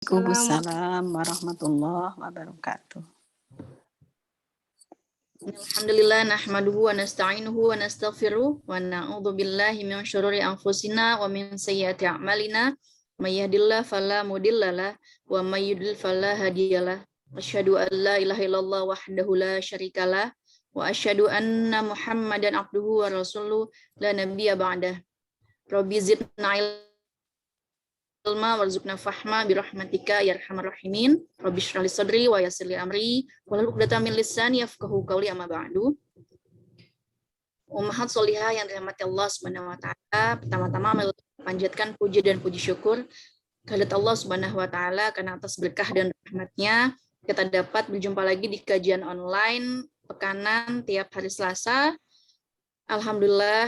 Salam. Waalaikumsalam warahmatullahi wabarakatuh. Alhamdulillah nahmaduhu wa nasta'inuhu wa nastaghfiruh wa na'udzu billahi min syururi anfusina wa min sayyiati a'malina may yahdihillahu fala mudhillalah wa may yudlil fala hadiyalah. Asyhadu an la ilaha illallah wahdahu la syarikalah wa asyhadu anna Muhammadan abduhu wa rasuluh la nabiyya ba'dah. Rabbi zidna ilma warzuqna fahma birahmatika ya arhamar rahimin. Rabbi shrah li sadri wa yassir li amri wahlul 'uqdatam min lisani yafqahu qawli amma ba'du. Ummahat sholihah yang dirahmati Allah Subhanahu wa taala, pertama-tama panjatkan puji dan puji syukur kehadirat Allah Subhanahu wa taala karena atas berkah dan rahmatnya kita dapat berjumpa lagi di kajian online pekanan tiap hari Selasa. Alhamdulillah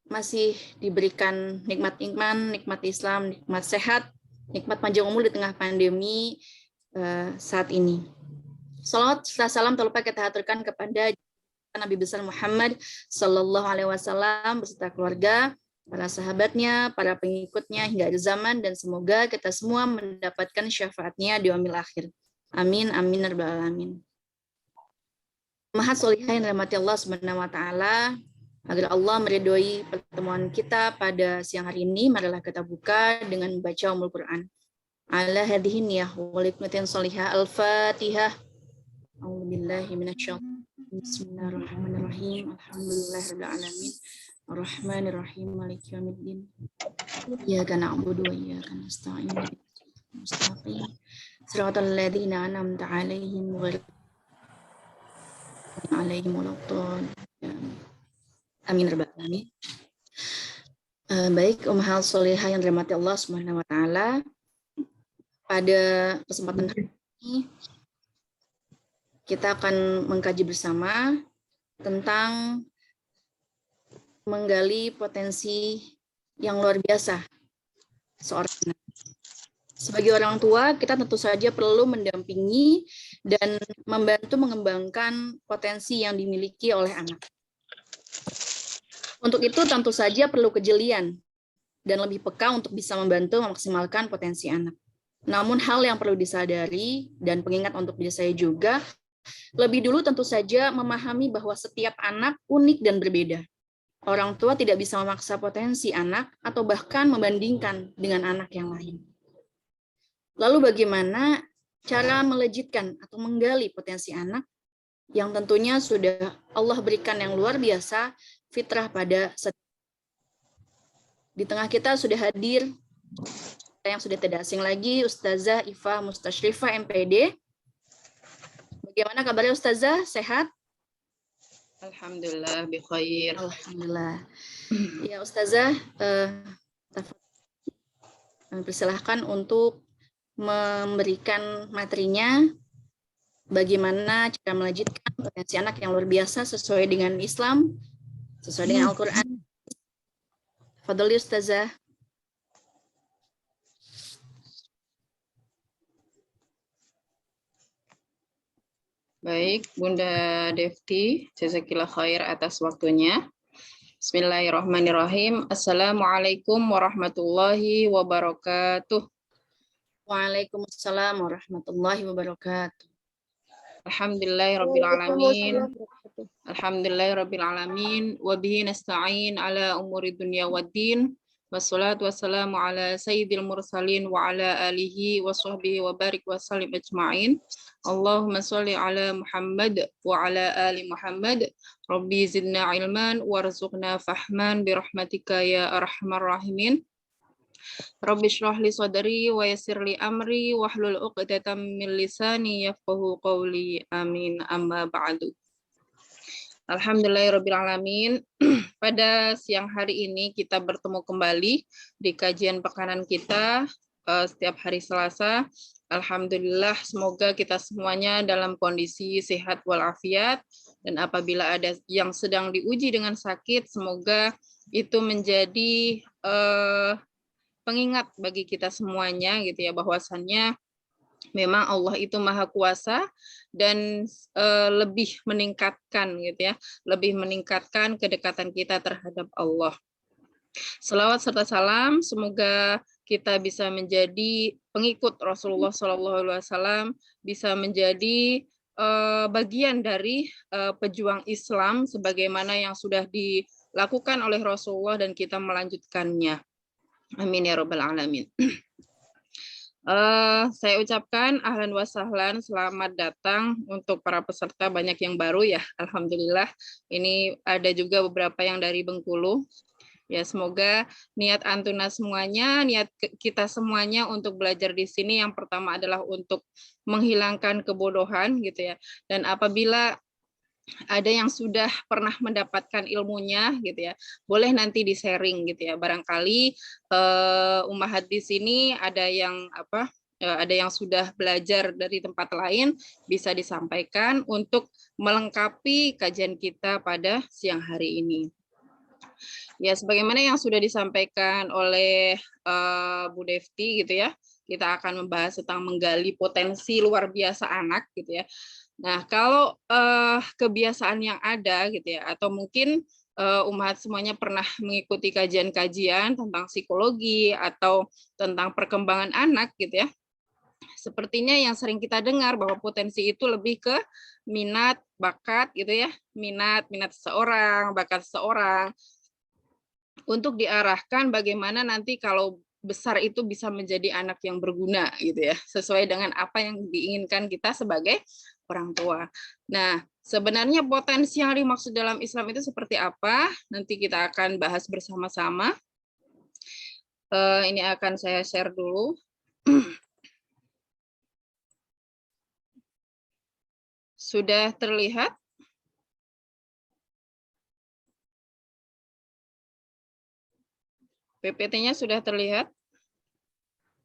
masih diberikan nikmat iman, nikmat Islam, nikmat sehat, nikmat panjang umur di tengah pandemi saat ini. Salawat serta salam tak lupa kita haturkan kepada Nabi besar Muhammad Sallallahu Alaihi Wasallam beserta keluarga, para sahabatnya, para pengikutnya hingga akhir zaman, dan semoga kita semua mendapatkan syafaatnya di yaumil akhir. Amin, amin, rabbal alamin. Maha solihah yang dirahmati Allah Subhanahu Wa Taala. Agar Allah meridhoi pertemuan kita pada siang hari ini, marilah kita buka dengan membaca Ummul Quran. Ala hadhihi niyah wa liqnatin sholihah. Al-Fatihah. A'udzubillahi minasyaitonir rajim. Bismillahirrahmanirrahim. Alhamdulillahirabbil alamin. Arrahmanirrahim. Maliki yaumiddin. Iyyaka na'budu wa iyyaka nasta'in. Mustaqim. Shiratal ladzina an'amta 'alaihim ghairil maghdubi 'alaihim waladdallin. Amin rabbal alamin. Baik, ummahat sholihah yang dirahmati Allah Subhanahu wa taala. Pada kesempatan hari ini kita akan mengkaji bersama tentang menggali potensi yang luar biasa seorang anak. Sebagai orang tua, kita tentu saja perlu mendampingi dan membantu mengembangkan potensi yang dimiliki oleh anak. Untuk itu tentu saja perlu kejelian dan lebih peka untuk bisa membantu memaksimalkan potensi anak. Namun hal yang perlu disadari dan pengingat untuk diri saya juga, lebih dulu tentu saja memahami bahwa setiap anak unik dan berbeda. Orang tua tidak bisa memaksa potensi anak atau bahkan membandingkan dengan anak yang lain. Lalu bagaimana cara melejitkan atau menggali potensi anak yang tentunya sudah Allah berikan yang luar biasa, fitrah pada setiap. Di tengah kita sudah hadir yang sudah tidak asing lagi, Ustazah Iva Mustasyrifah MPD. Bagaimana kabarnya Ustazah? Sehat? Alhamdulillah bi khair. Alhamdulillah. Ya Ustazah, persilahkan untuk memberikan materinya bagaimana cara melejitkan potensi anak yang luar biasa sesuai dengan Islam, sesuai dengan Al-Quran. Fadhali Ustazah. Baik, Bunda Devti, jazakillah khair atas waktunya. Bismillahirrahmanirrahim. Assalamualaikum warahmatullahi wabarakatuh. Waalaikumsalam warahmatullahi wabarakatuh. Alhamdulillahirabbil alamin. Alhamdulillahirabbil alamin wa bihi nasta'in ala umuri dunya waddin. Wassalatu wassalamu ala sayyidil mursalin wa ala alihi wa sahbihi wa barik wa sallim ajma'in. Allahumma sholli ala Muhammad wa ala ali Muhammad. Rabbi zidna ilman warzuqna fahman birahmatika ya arhamar rahimin. Rabbi shrah li sadri wa yassir li amri wahlul 'uqdatam min lisani yafqahu qawli. Amin. Amma ba'du. Alhamdulillahirabbil alamin. Pada siang hari ini kita bertemu kembali di kajian pekanan kita setiap hari Selasa. Alhamdulillah, semoga kita semuanya dalam kondisi sehat walafiat, dan apabila ada yang sedang diuji dengan sakit, semoga itu menjadi pengingat bagi kita semuanya gitu ya, bahwasannya memang Allah itu Maha Kuasa dan lebih meningkatkan gitu ya, lebih meningkatkan kedekatan kita terhadap Allah. Selawat serta salam semoga kita bisa menjadi pengikut Rasulullah SAW, bisa menjadi bagian dari pejuang Islam sebagaimana yang sudah dilakukan oleh Rasulullah dan kita melanjutkannya. Amin ya rabbal alamin. Saya ucapkan ahlan wa sahlan, selamat datang untuk para peserta, banyak yang baru ya, alhamdulillah. Ini ada juga beberapa yang dari Bengkulu. Ya, semoga niat antuna semuanya, niat kita semuanya untuk belajar di sini yang pertama adalah untuk menghilangkan kebodohan gitu ya. Dan apabila ada yang sudah pernah mendapatkan ilmunya gitu ya, boleh nanti di-sharing gitu ya. Barangkali ummahat di sini ada yang ada yang sudah belajar dari tempat lain, bisa disampaikan untuk melengkapi kajian kita pada siang hari ini. Ya, sebagaimana yang sudah disampaikan oleh Bu Devti gitu ya, kita akan membahas tentang menggali potensi luar biasa anak gitu ya. Nah, kalau kebiasaan yang ada gitu ya, atau mungkin ummahat semuanya pernah mengikuti kajian-kajian tentang psikologi atau tentang perkembangan anak gitu ya. Sepertinya yang sering kita dengar bahwa potensi itu lebih ke minat, bakat gitu ya, minat seseorang, bakat seseorang, untuk diarahkan bagaimana nanti kalau besar itu bisa menjadi anak yang berguna gitu ya, sesuai dengan apa yang diinginkan kita sebagai orang tua. Nah, sebenarnya potensi yang dimaksud dalam Islam itu seperti apa? Nanti kita akan bahas bersama-sama. Ini akan saya share dulu. Sudah terlihat? PPT-nya sudah terlihat?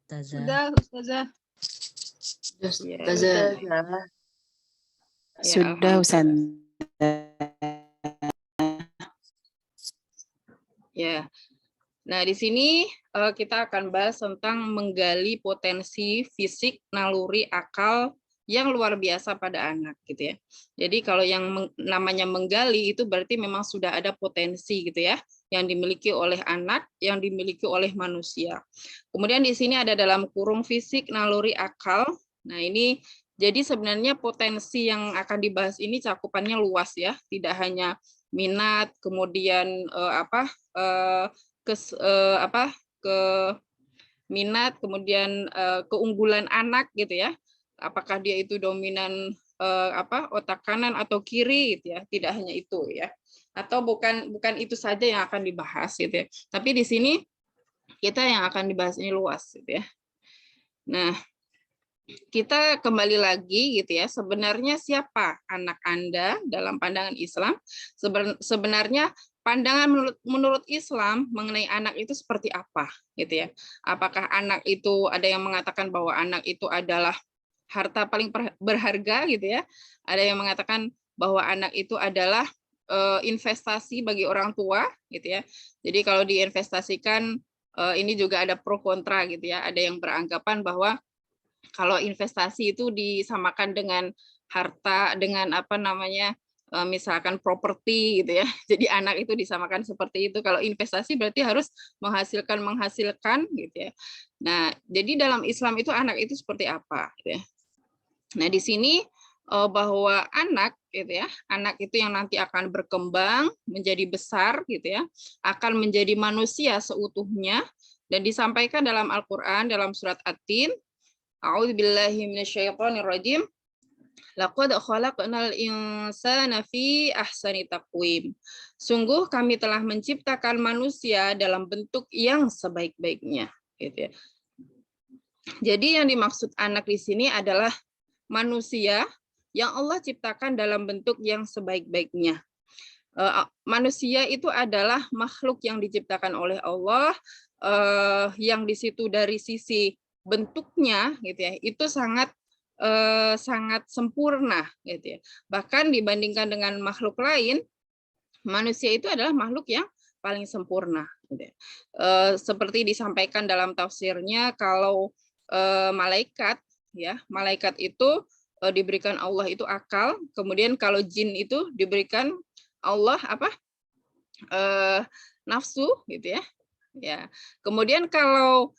Ustazah. Ustazah. Ustazah. Sudah, Ustazah. Ya. Nah, di sini kita akan bahas tentang menggali potensi fisik, naluri, akal yang luar biasa pada anak gitu ya. Jadi kalau yang namanya menggali itu berarti memang sudah ada potensi gitu ya, yang dimiliki oleh anak, yang dimiliki oleh manusia. Kemudian di sini ada dalam kurung fisik, naluri, akal. Nah, ini jadi sebenarnya potensi yang akan dibahas ini cakupannya luas ya, tidak hanya minat, kemudian ke minat, kemudian keunggulan anak gitu ya. Apakah dia itu dominan otak kanan atau kiri gitu ya. Tidak hanya itu ya. Atau bukan itu saja yang akan dibahas gitu ya. Tapi di sini kita yang akan dibahas ini luas gitu ya. Nah, kita kembali lagi gitu ya, sebenarnya siapa anak Anda dalam pandangan Islam? Sebenarnya pandangan menurut Islam mengenai anak itu seperti apa gitu ya? Apakah anak itu, ada yang mengatakan bahwa anak itu adalah harta paling berharga gitu ya? Ada yang mengatakan bahwa anak itu adalah investasi bagi orang tua gitu ya. Jadi kalau diinvestasikan, ini juga ada pro kontra gitu ya. Ada yang beranggapan bahwa kalau investasi itu disamakan dengan harta, dengan misalkan properti gitu ya. Jadi anak itu disamakan seperti itu. Kalau investasi berarti harus menghasilkan gitu ya. Nah, jadi dalam Islam itu anak itu seperti apa gitu ya. Nah, di sini bahwa anak gitu ya, anak itu yang nanti akan berkembang menjadi besar gitu ya, akan menjadi manusia seutuhnya, dan disampaikan dalam Al-Qur'an dalam surat At-Tin, A'udzubillahi minasyaitonirrajim. Laqad khalaqnal insana fi ahsani taqwim. Sungguh kami telah menciptakan manusia dalam bentuk yang sebaik-baiknya, gitu ya. Jadi yang dimaksud anak di sini adalah manusia yang Allah ciptakan dalam bentuk yang sebaik-baiknya. Manusia itu adalah makhluk yang diciptakan oleh Allah, yang di situ dari sisi bentuknya gitu ya, itu sangat sempurna gitu ya. Bahkan dibandingkan dengan makhluk lain, manusia itu adalah makhluk yang paling sempurna gitu ya. Seperti disampaikan dalam tafsirnya, kalau malaikat itu diberikan Allah itu akal, kemudian kalau jin itu diberikan Allah nafsu gitu ya. Ya. Kemudian kalau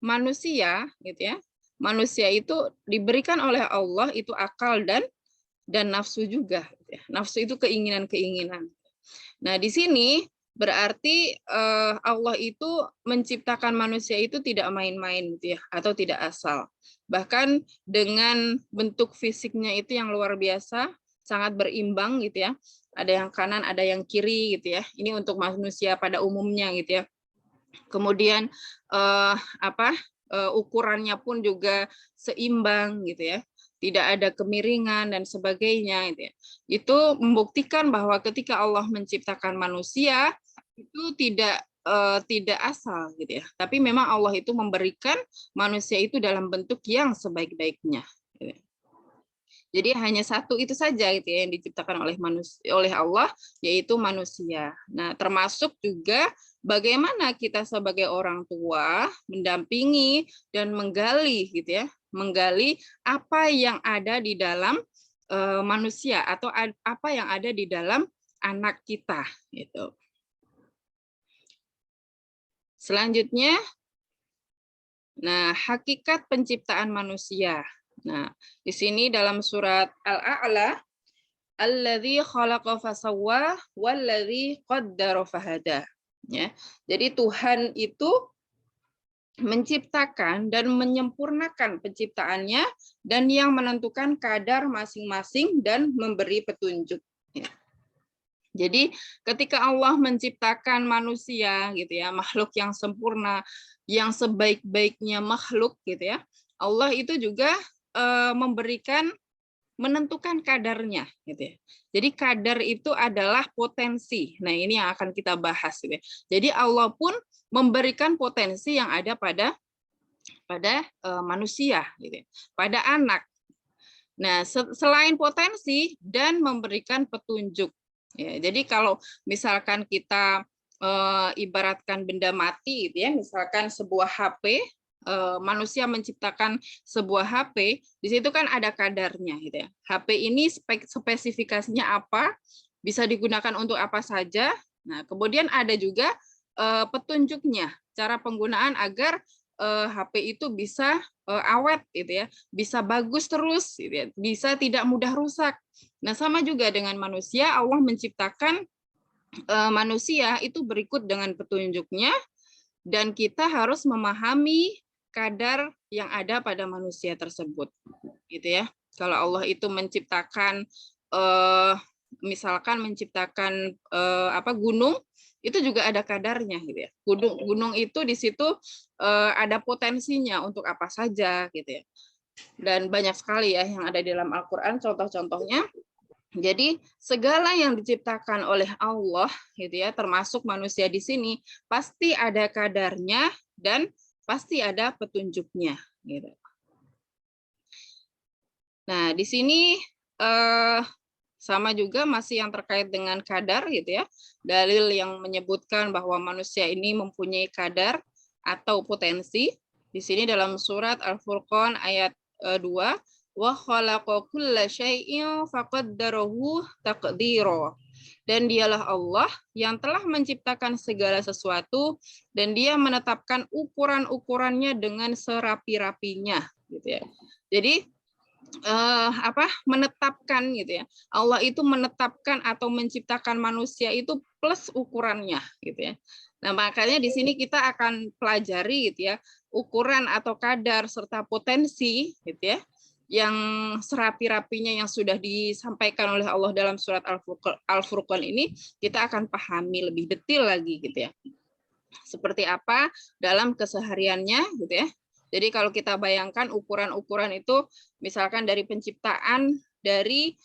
manusia gitu ya. Manusia itu diberikan oleh Allah itu akal dan nafsu juga gitu ya. Nafsu itu keinginan-keinginan. Nah, di sini berarti Allah itu menciptakan manusia itu tidak main-main gitu ya, atau tidak asal. Bahkan dengan bentuk fisiknya itu yang luar biasa, sangat berimbang gitu ya. Ada yang kanan, ada yang kiri gitu ya. Ini untuk manusia pada umumnya gitu ya. Kemudian ukurannya pun juga seimbang gitu ya. Tidak ada kemiringan dan sebagainya gitu ya. Itu membuktikan bahwa ketika Allah menciptakan manusia itu tidak asal gitu ya. Tapi memang Allah itu memberikan manusia itu dalam bentuk yang sebaik-baiknya. Gitu ya. Jadi hanya satu itu saja gitu ya yang diciptakan oleh Allah, yaitu manusia. Nah, termasuk juga bagaimana kita sebagai orang tua mendampingi dan menggali gitu ya, menggali apa yang ada di dalam manusia atau apa yang ada di dalam anak kita gitu. Selanjutnya, nah, hakikat penciptaan manusia. Nah, di sini dalam surat Al-A'la, alladzi khalaqa fasawwa walladzi qaddara fahada. Ya. Jadi Tuhan itu menciptakan dan menyempurnakan penciptaannya dan yang menentukan kadar masing-masing dan memberi petunjuk. Ya. Jadi ketika Allah menciptakan manusia gitu ya, makhluk yang sempurna, yang sebaik-baiknya makhluk gitu ya, Allah itu juga menentukan kadarnya gitu ya. Jadi kadar itu adalah potensi. Nah, ini yang akan kita bahas gitu ya. Jadi Allah pun memberikan potensi yang ada pada manusia gitu ya, pada anak. Nah, selain potensi dan memberikan petunjuk. Ya, jadi kalau misalkan kita ibaratkan benda mati gitu ya, misalkan sebuah HP, manusia menciptakan sebuah HP, di situ kan ada kadarnya gitu ya. HP ini spesifikasinya apa, bisa digunakan untuk apa saja. Nah, kemudian ada juga petunjuknya, cara penggunaan agar HP itu bisa awet gitu ya, bisa bagus terus gitu ya, bisa tidak mudah rusak. Nah, sama juga dengan manusia, Allah menciptakan manusia itu berikut dengan petunjuknya, dan kita harus memahami kadar yang ada pada manusia tersebut, gitu ya. Kalau Allah itu menciptakan, misalkan menciptakan gunung, itu juga ada kadarnya, gitu ya. Gunung itu di situ ada potensinya untuk apa saja, gitu ya. Dan banyak sekali ya yang ada di dalam Al-Quran, contoh-contohnya. Jadi segala yang diciptakan oleh Allah gitu ya, termasuk manusia di sini, pasti ada kadarnya dan pasti ada petunjuknya gitu. Nah, di sini sama juga masih yang terkait dengan kadar gitu ya. Dalil yang menyebutkan bahwa manusia ini mempunyai kadar atau potensi. Di sini dalam surat Al-Furqan ayat 2, wa khalaqa kulla syai'in faqaddarahu taqdira. Dan dialah Allah yang telah menciptakan segala sesuatu dan dia menetapkan ukuran-ukurannya dengan serapi-rapinya gitu ya. Jadi menetapkan gitu ya. Allah itu menetapkan atau menciptakan manusia itu plus ukurannya gitu ya. Nah, makanya di sini kita akan pelajari gitu ya, ukuran atau kadar serta potensi gitu ya, yang serapi-rapinya yang sudah disampaikan oleh Allah dalam surat Al-Furqan ini, kita akan pahami lebih detail lagi gitu ya. Seperti apa dalam kesehariannya gitu ya. Jadi kalau kita bayangkan ukuran-ukuran itu, misalkan dari penciptaan dari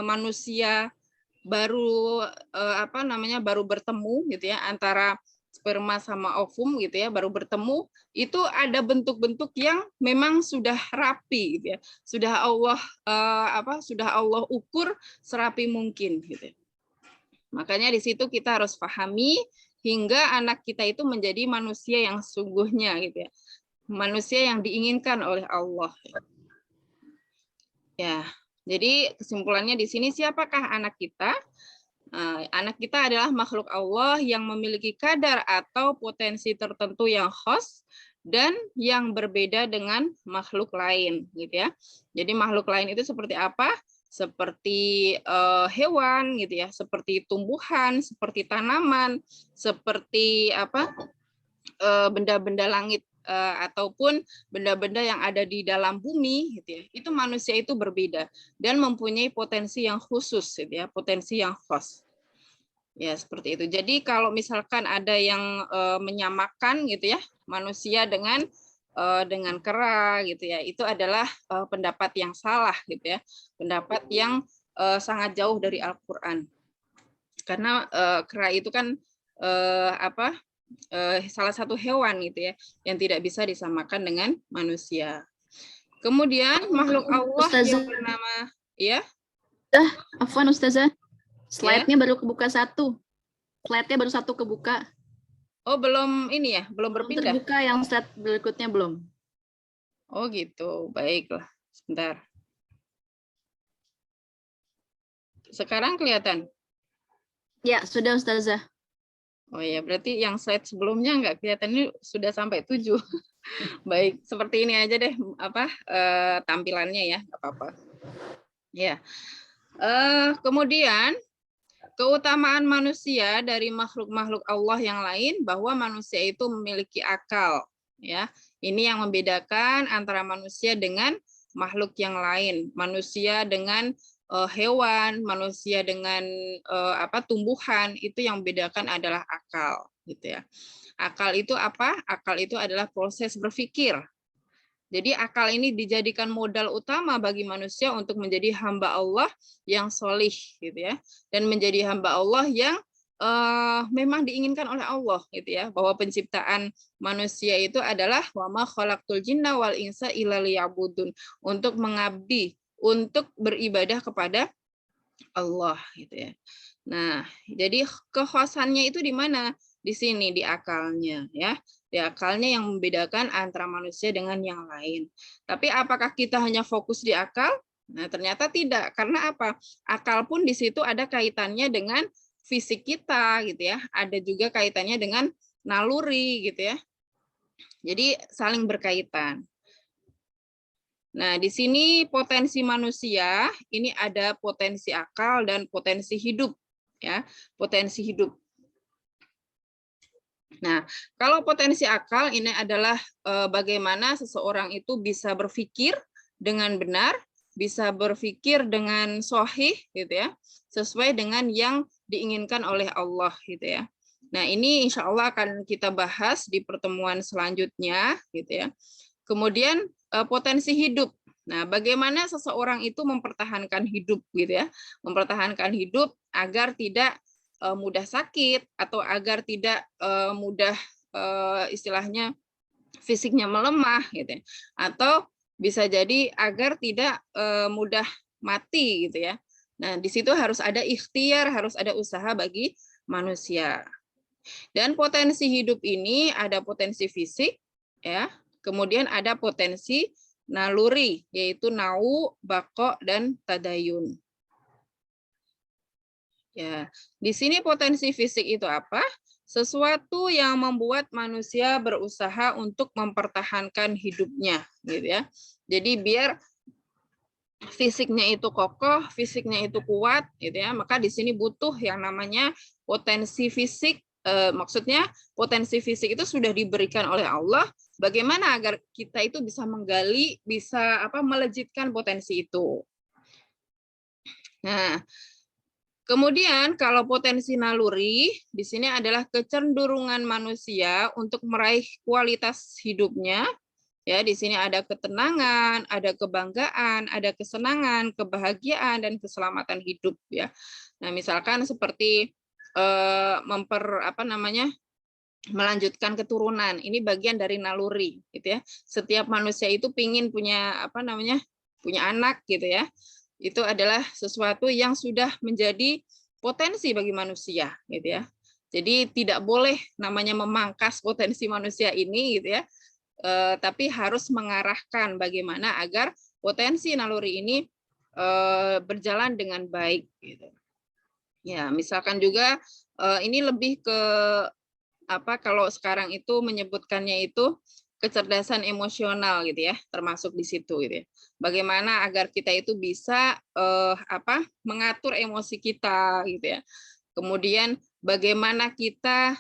manusia baru baru bertemu gitu ya, antara sperma sama ovum gitu ya, baru bertemu, itu ada bentuk-bentuk yang memang sudah rapi gitu ya. Sudah Allah ukur serapi mungkin gitu ya. Makanya di situ kita harus pahami hingga anak kita itu menjadi manusia yang sungguhnya gitu ya. Manusia yang diinginkan oleh Allah. Ya. Jadi kesimpulannya di sini, siapakah anak kita? Anak kita adalah makhluk Allah yang memiliki kadar atau potensi tertentu yang khas dan yang berbeda dengan makhluk lain, gitu ya. Jadi makhluk lain itu seperti apa? Seperti hewan, gitu ya, seperti tumbuhan, seperti tanaman, seperti apa? Benda-benda langit ataupun benda-benda yang ada di dalam bumi, gitu ya. Itu manusia itu berbeda dan mempunyai potensi yang khusus, gitu ya, potensi yang khas. Ya, seperti itu. Jadi kalau misalkan ada yang menyamakan gitu ya, manusia dengan kera gitu ya, itu adalah pendapat yang salah gitu ya. Pendapat yang sangat jauh dari Al-Qur'an. Karena kera itu kan salah satu hewan gitu ya, yang tidak bisa disamakan dengan manusia. Kemudian makhluk Allah Ustazah, yang bernama ya. Afwan Ustazah. Slide-nya baru kebuka satu. Slide-nya baru satu kebuka. Oh, belum ini ya, belum Belum berpindah. terbuka, yang slide berikutnya belum. Oh gitu, baiklah. Sebentar. Sekarang kelihatan? Ya, sudah Ustazah. Oh ya, berarti yang slide sebelumnya nggak kelihatan, ini sudah sampai 7. Baik, seperti ini aja deh tampilannya ya, nggak apa-apa. Ya. Kemudian keutamaan manusia dari makhluk-makhluk Allah yang lain bahwa manusia itu memiliki akal, ya. Ini yang membedakan antara manusia dengan makhluk yang lain. Manusia dengan hewan, manusia dengan tumbuhan, itu yang membedakan adalah akal, gitu ya. Akal itu apa? Akal itu adalah proses berpikir. Jadi akal ini dijadikan modal utama bagi manusia untuk menjadi hamba Allah yang solih, gitu ya, dan menjadi hamba Allah yang memang diinginkan oleh Allah, gitu ya, bahwa penciptaan manusia itu adalah wa ma khalaqtul jinna wal insa illa liya'budun, untuk mengabdi, untuk beribadah kepada Allah, gitu ya. Nah, jadi kekhasannya itu di mana? Di sini, di akalnya, ya. Di akalnya yang membedakan antara manusia dengan yang lain. Tapi apakah kita hanya fokus di akal? Nah, ternyata tidak. Karena apa? Akal pun di situ ada kaitannya dengan fisik kita, gitu ya. Ada juga kaitannya dengan naluri, gitu ya. Jadi saling berkaitan. Nah, di sini potensi manusia, ini ada potensi akal dan potensi hidup, ya, potensi hidup. Nah, kalau potensi akal ini adalah bagaimana seseorang itu bisa berpikir dengan benar, bisa berpikir dengan sahih, gitu ya, sesuai dengan yang diinginkan oleh Allah, gitu ya. Nah, ini insya Allah akan kita bahas di pertemuan selanjutnya, gitu ya. Kemudian potensi hidup. Nah, bagaimana seseorang itu mempertahankan hidup, gitu ya, mempertahankan hidup agar tidak mudah sakit atau agar tidak mudah istilahnya fisiknya melemah, gitu ya, atau bisa jadi agar tidak mudah mati, gitu ya. Nah, di situ harus ada ikhtiar, harus ada usaha bagi manusia. Dan potensi hidup ini ada potensi fisik, ya. Kemudian ada potensi naluri, yaitu nau, bako, dan tadayun. Ya, di sini potensi fisik itu apa? Sesuatu yang membuat manusia berusaha untuk mempertahankan hidupnya, gitu ya. Jadi biar fisiknya itu kokoh, fisiknya itu kuat, gitu ya. Maka di sini butuh yang namanya potensi fisik. Maksudnya potensi fisik itu sudah diberikan oleh Allah. Bagaimana agar kita itu bisa menggali, bisa melejitkan potensi itu. Nah, kemudian kalau potensi naluri di sini adalah kecenderungan manusia untuk meraih kualitas hidupnya. Ya, di sini ada ketenangan, ada kebanggaan, ada kesenangan, kebahagiaan, dan keselamatan hidup, ya. Nah, misalkan seperti melanjutkan keturunan, ini bagian dari naluri, gitu ya. Setiap manusia itu pingin punya punya anak, gitu ya. Itu adalah sesuatu yang sudah menjadi potensi bagi manusia, gitu ya. Jadi tidak boleh namanya memangkas potensi manusia ini, gitu ya. Tapi harus mengarahkan bagaimana agar potensi naluri ini berjalan dengan baik, gitu. Ya, misalkan juga ini lebih ke apa, kalau sekarang itu menyebutkannya itu kecerdasan emosional gitu ya, termasuk di situ gitu ya. Bagaimana agar kita itu bisa apa, mengatur emosi kita gitu ya. Kemudian bagaimana kita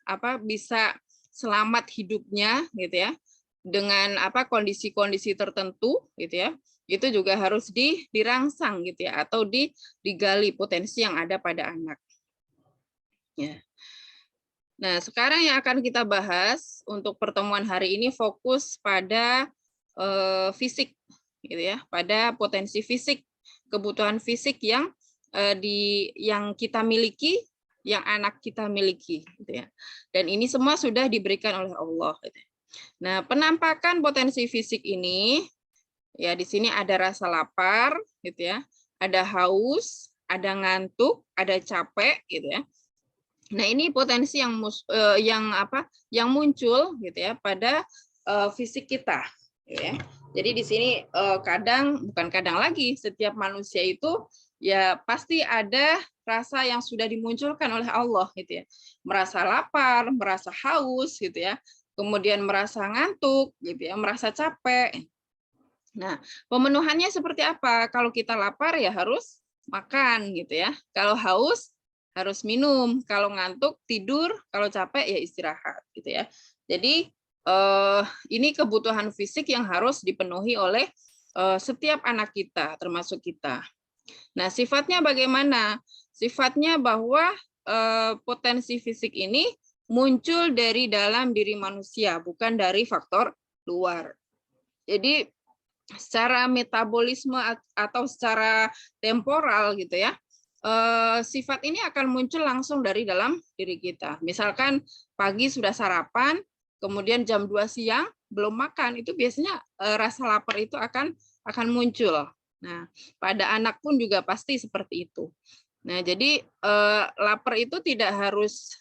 apa, bisa selamat hidupnya gitu ya, dengan apa, kondisi-kondisi tertentu gitu ya. Itu juga harus dirangsang gitu ya, atau digali potensi yang ada pada anak. Ya. Nah, sekarang yang akan kita bahas untuk pertemuan hari ini fokus pada fisik, gitu ya, pada potensi fisik, kebutuhan fisik yang yang kita miliki, yang anak kita miliki, gitu ya. Dan ini semua sudah diberikan oleh Allah. Gitu. Nah, penampakan potensi fisik ini, ya di sini ada rasa lapar, gitu ya, ada haus, ada ngantuk, ada capek, gitu ya. Nah, ini potensi yang muncul gitu ya pada fisik kita gitu ya. Jadi di sini bukan kadang lagi, setiap manusia itu ya pasti ada rasa yang sudah dimunculkan oleh Allah gitu ya. Merasa lapar, merasa haus gitu ya. Kemudian merasa ngantuk gitu ya, merasa capek. Nah, pemenuhannya seperti apa? Kalau kita lapar ya harus makan gitu ya. Kalau haus harus minum, kalau ngantuk tidur, kalau capek ya istirahat gitu ya. Jadi ini kebutuhan fisik yang harus dipenuhi oleh setiap anak kita, termasuk kita. Nah, sifatnya bagaimana? Sifatnya bahwa potensi fisik ini muncul dari dalam diri manusia, bukan dari faktor luar. Jadi secara metabolisme atau secara temporal gitu ya, sifat ini akan muncul langsung dari dalam diri kita. Misalkan pagi sudah sarapan, kemudian jam 2 siang belum makan, itu biasanya rasa lapar itu akan muncul. Nah, pada anak pun juga pasti seperti itu. Nah, jadi lapar itu tidak harus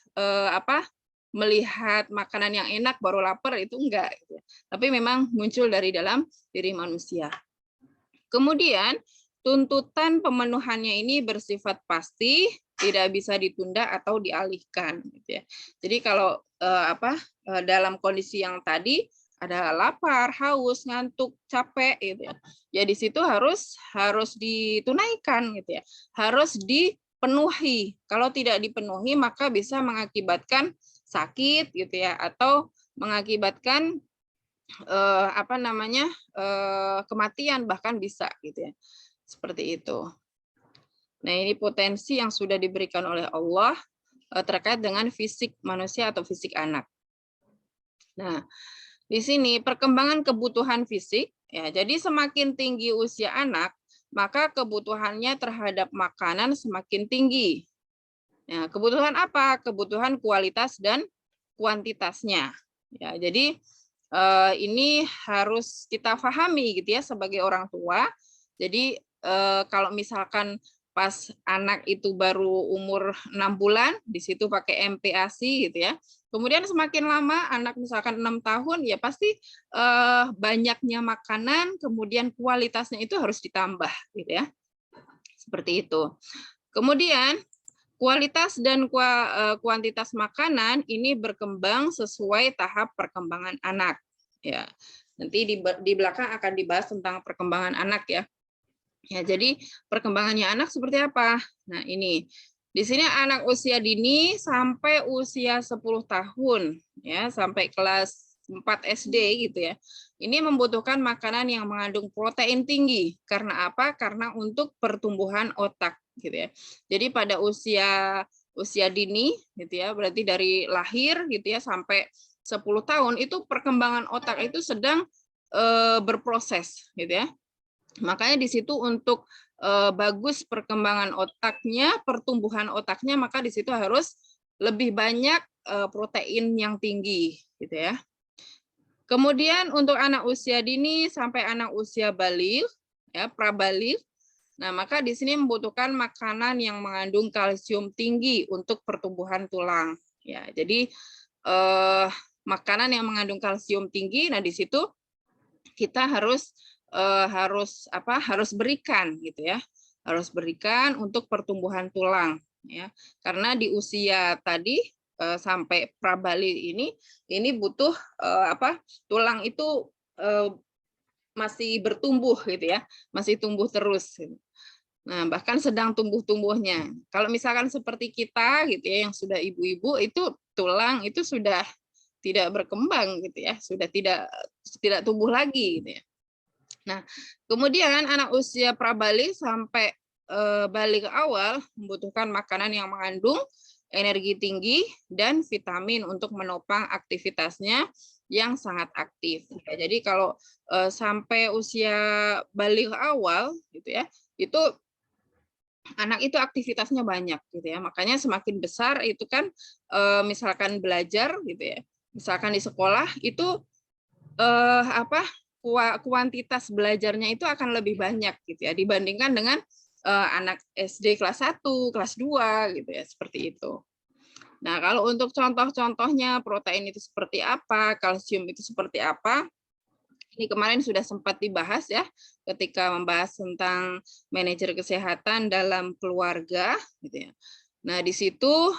melihat makanan yang enak baru lapar, itu enggak. Tapi memang muncul dari dalam diri manusia. Kemudian tuntutan pemenuhannya ini bersifat pasti, tidak bisa ditunda atau dialihkan. Gitu ya. Jadi kalau dalam kondisi yang tadi ada lapar, haus, ngantuk, capek, gitu ya. Ya di situ harus ditunaikan, gitu ya. Harus dipenuhi. Kalau tidak dipenuhi maka bisa mengakibatkan sakit, gitu ya, atau mengakibatkan kematian bahkan bisa, gitu ya. Seperti itu. Nah, ini potensi yang sudah diberikan oleh Allah terkait dengan fisik manusia atau fisik anak. Nah, di sini perkembangan kebutuhan fisik, ya. Jadi semakin tinggi usia anak, maka kebutuhannya terhadap makanan semakin tinggi. Nah, kebutuhan apa? Kebutuhan kualitas dan kuantitasnya. Ya, jadi ini harus kita pahami gitu ya sebagai orang tua. Jadi kalau misalkan pas anak itu baru umur 6 bulan, di situ pakai MPASI gitu ya. Kemudian semakin lama anak misalkan 6 tahun, ya pasti banyaknya makanan, kemudian kualitasnya itu harus ditambah gitu ya. Seperti itu. Kemudian kualitas dan kuantitas makanan ini berkembang sesuai tahap perkembangan anak. Ya, nanti di belakang akan dibahas tentang perkembangan anak ya. Ya, jadi perkembangannya anak seperti apa? Nah, ini. Di sini anak usia dini sampai usia 10 tahun ya, sampai kelas 4 SD gitu ya. Ini membutuhkan makanan yang mengandung protein tinggi. Karena apa? Karena untuk pertumbuhan otak gitu ya. Jadi pada usia dini gitu ya, berarti dari lahir gitu ya sampai 10 tahun itu perkembangan otak itu sedang berproses gitu ya. Makanya di situ untuk bagus perkembangan otaknya, pertumbuhan otaknya, maka di situ harus lebih banyak protein yang tinggi gitu ya. Kemudian untuk anak usia dini sampai anak usia baligh ya, prabaligh. Nah, maka di sini membutuhkan makanan yang mengandung kalsium tinggi untuk pertumbuhan tulang. Ya, jadi makanan yang mengandung kalsium tinggi. Nah, di situ kita harus berikan gitu ya. harus berikan untuk pertumbuhan tulang, ya. Karena di usia tadi sampai prabali ini butuh tulang itu masih bertumbuh gitu ya, masih tumbuh terus. Nah, bahkan sedang tumbuh-tumbuhnya. Kalau misalkan seperti kita gitu ya, yang sudah ibu-ibu, itu tulang itu sudah tidak berkembang gitu ya, sudah tidak tumbuh lagi gitu ya. Nah, kemudian anak usia prabalik sampai balik awal membutuhkan makanan yang mengandung energi tinggi dan vitamin untuk menopang aktivitasnya yang sangat aktif. Jadi kalau sampai usia balik awal gitu ya, itu anak itu aktivitasnya banyak gitu ya. Makanya semakin besar itu kan misalkan belajar gitu ya. Misalkan di sekolah itu kuantitas belajarnya itu akan lebih banyak gitu ya dibandingkan dengan anak SD kelas 1, kelas 2 gitu ya, seperti itu. Nah, kalau untuk contoh-contohnya protein itu seperti apa, kalsium itu seperti apa, ini kemarin sudah sempat dibahas ya ketika membahas tentang manajer kesehatan dalam keluarga gitu ya. Nah, di situ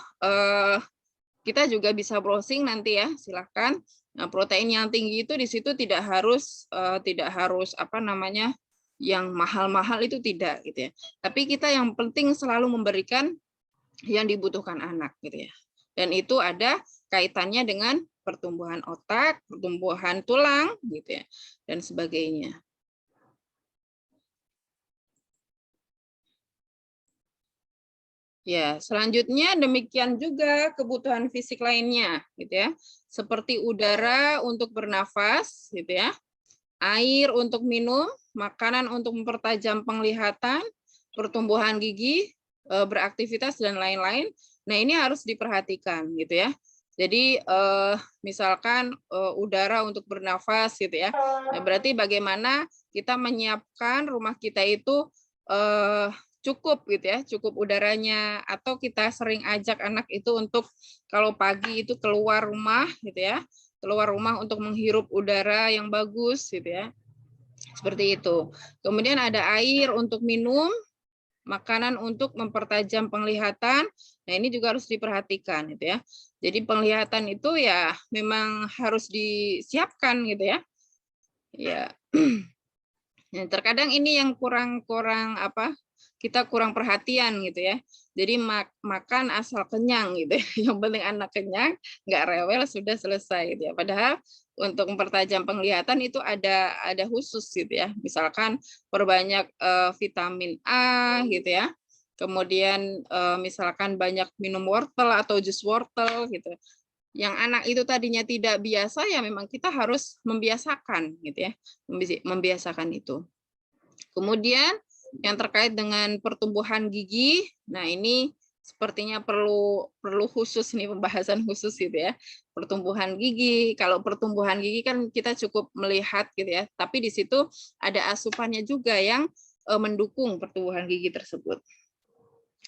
kita juga bisa browsing nanti ya, silahkan. Nah, protein yang tinggi itu di situ tidak harus yang mahal-mahal itu tidak gitu ya. Tapi kita yang penting selalu memberikan yang dibutuhkan anak gitu ya. Dan itu ada kaitannya dengan pertumbuhan otak, pertumbuhan tulang gitu ya, dan sebagainya. Ya, selanjutnya demikian juga kebutuhan fisik lainnya gitu ya. Seperti udara untuk bernafas gitu ya. Air untuk minum, makanan untuk mempertajam penglihatan, pertumbuhan gigi, beraktivitas dan lain-lain. Nah, ini harus diperhatikan gitu ya. Jadi misalkan udara untuk bernafas gitu ya. Nah, berarti bagaimana kita menyiapkan rumah kita itu cukup gitu ya, cukup udaranya, atau kita sering ajak anak itu untuk kalau pagi itu keluar rumah gitu ya, keluar rumah untuk menghirup udara yang bagus gitu ya. Seperti itu. Kemudian ada air untuk minum, makanan untuk mempertajam penglihatan. Nah, ini juga harus diperhatikan gitu ya. Jadi penglihatan itu ya memang harus disiapkan gitu ya. Ya. Nah, terkadang ini yang kurang kita kurang perhatian gitu ya. Jadi makan asal kenyang gitu ya. Yang penting anak kenyang, nggak rewel, sudah selesai gitu ya. Padahal untuk mempertajam penglihatan itu ada khusus gitu ya. Misalkan perbanyak vitamin A gitu ya. Kemudian misalkan banyak minum wortel atau jus wortel gitu. Yang anak itu tadinya tidak biasa ya memang kita harus membiasakan gitu ya. Membiasakan itu. Kemudian yang terkait dengan pertumbuhan gigi, nah ini sepertinya perlu khusus nih, pembahasan khusus gitu ya. Pertumbuhan gigi, kalau pertumbuhan gigi kan kita cukup melihat gitu ya, tapi di situ ada asupannya juga yang mendukung pertumbuhan gigi tersebut.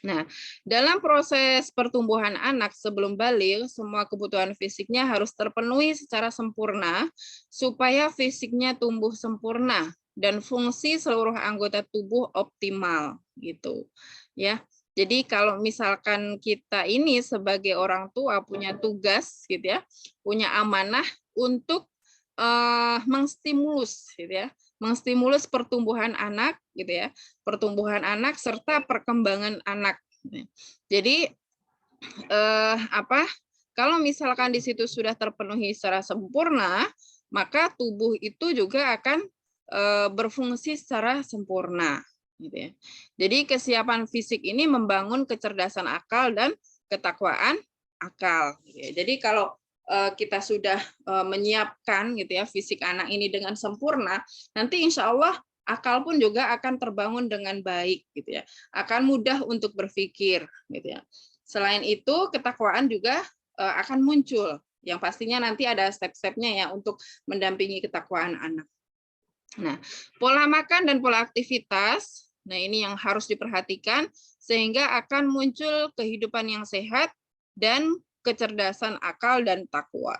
Nah, dalam proses pertumbuhan anak sebelum balik, semua kebutuhan fisiknya harus terpenuhi secara sempurna supaya fisiknya tumbuh sempurna dan fungsi seluruh anggota tubuh optimal gitu. Ya. Jadi kalau misalkan kita ini sebagai orang tua punya tugas gitu ya, punya amanah untuk mengstimulus gitu ya, mengstimulus pertumbuhan anak gitu ya, pertumbuhan anak serta perkembangan anak. Jadi kalau misalkan di situ sudah terpenuhi secara sempurna, maka tubuh itu juga akan berfungsi secara sempurna gitu ya. Jadi kesiapan fisik ini membangun kecerdasan akal dan ketakwaan akal gitu ya. Jadi kalau kita sudah menyiapkan gitu ya fisik anak ini dengan sempurna, nanti insya Allah akal pun juga akan terbangun dengan baik gitu ya. Akan mudah untuk berpikir gitu ya. Selain itu ketakwaan juga akan muncul. Yang pastinya nanti ada step-stepnya ya untuk mendampingi ketakwaan anak. Nah, pola makan dan pola aktivitas, nah ini yang harus diperhatikan sehingga akan muncul kehidupan yang sehat dan kecerdasan akal dan takwa.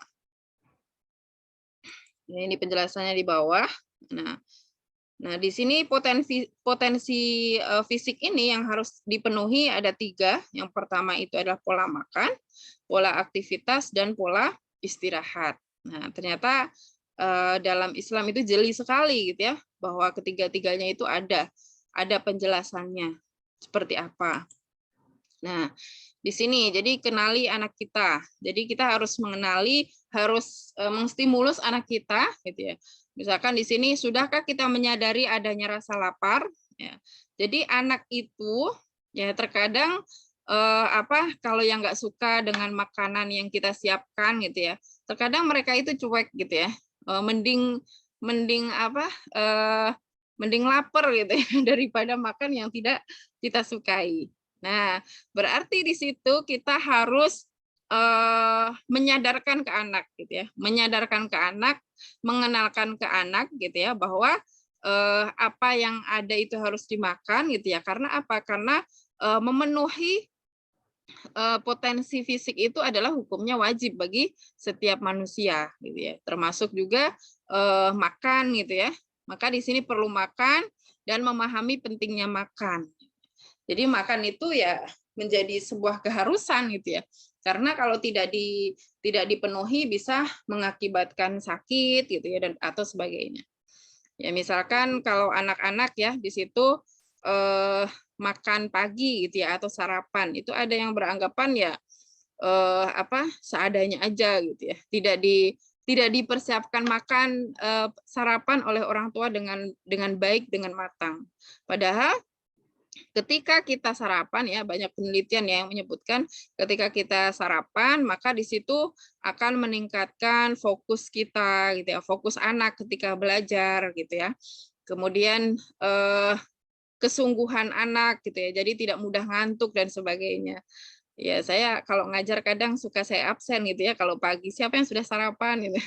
Ini penjelasannya di bawah. Nah, Nah, di sini potensi fisik ini yang harus dipenuhi ada 3. Yang pertama itu adalah pola makan, pola aktivitas, dan pola istirahat. Nah, ternyata dalam Islam itu jeli sekali gitu ya, bahwa ketiga-tiganya itu ada penjelasannya seperti apa. Nah, di sini jadi kenali anak kita. Jadi kita harus mengenali, harus mengstimulus anak kita gitu ya. Misalkan di sini sudahkah kita menyadari adanya rasa lapar ya. Jadi anak itu ya terkadang kalau yang nggak suka dengan makanan yang kita siapkan gitu ya. Terkadang mereka itu cuek gitu ya. Mending mending lapar gitu ya daripada makan yang tidak kita sukai. Nah, berarti di situ kita harus menyadarkan ke anak gitu ya, menyadarkan ke anak, mengenalkan ke anak gitu ya bahwa apa yang ada itu harus dimakan gitu ya. Karena apa? Karena memenuhi potensi fisik itu adalah hukumnya wajib bagi setiap manusia gitu ya. Termasuk juga makan gitu ya. Maka di sini perlu makan dan memahami pentingnya makan. Jadi makan itu ya menjadi sebuah keharusan gitu ya. Karena kalau tidak dipenuhi bisa mengakibatkan sakit gitu ya dan atau sebagainya. Ya misalkan kalau anak-anak ya di situ makan pagi gitu ya atau sarapan itu ada yang beranggapan ya seadanya aja gitu ya. Tidak dipersiapkan makan sarapan oleh orang tua dengan baik, dengan matang. Padahal ketika kita sarapan ya banyak penelitian yang menyebutkan ketika kita sarapan maka di situ akan meningkatkan fokus kita gitu ya, fokus anak ketika belajar gitu ya. Kemudian kesungguhan anak gitu ya. Jadi tidak mudah ngantuk dan sebagainya. Ya, saya kalau ngajar kadang suka saya absen gitu ya kalau pagi. Siapa yang sudah sarapan gitu.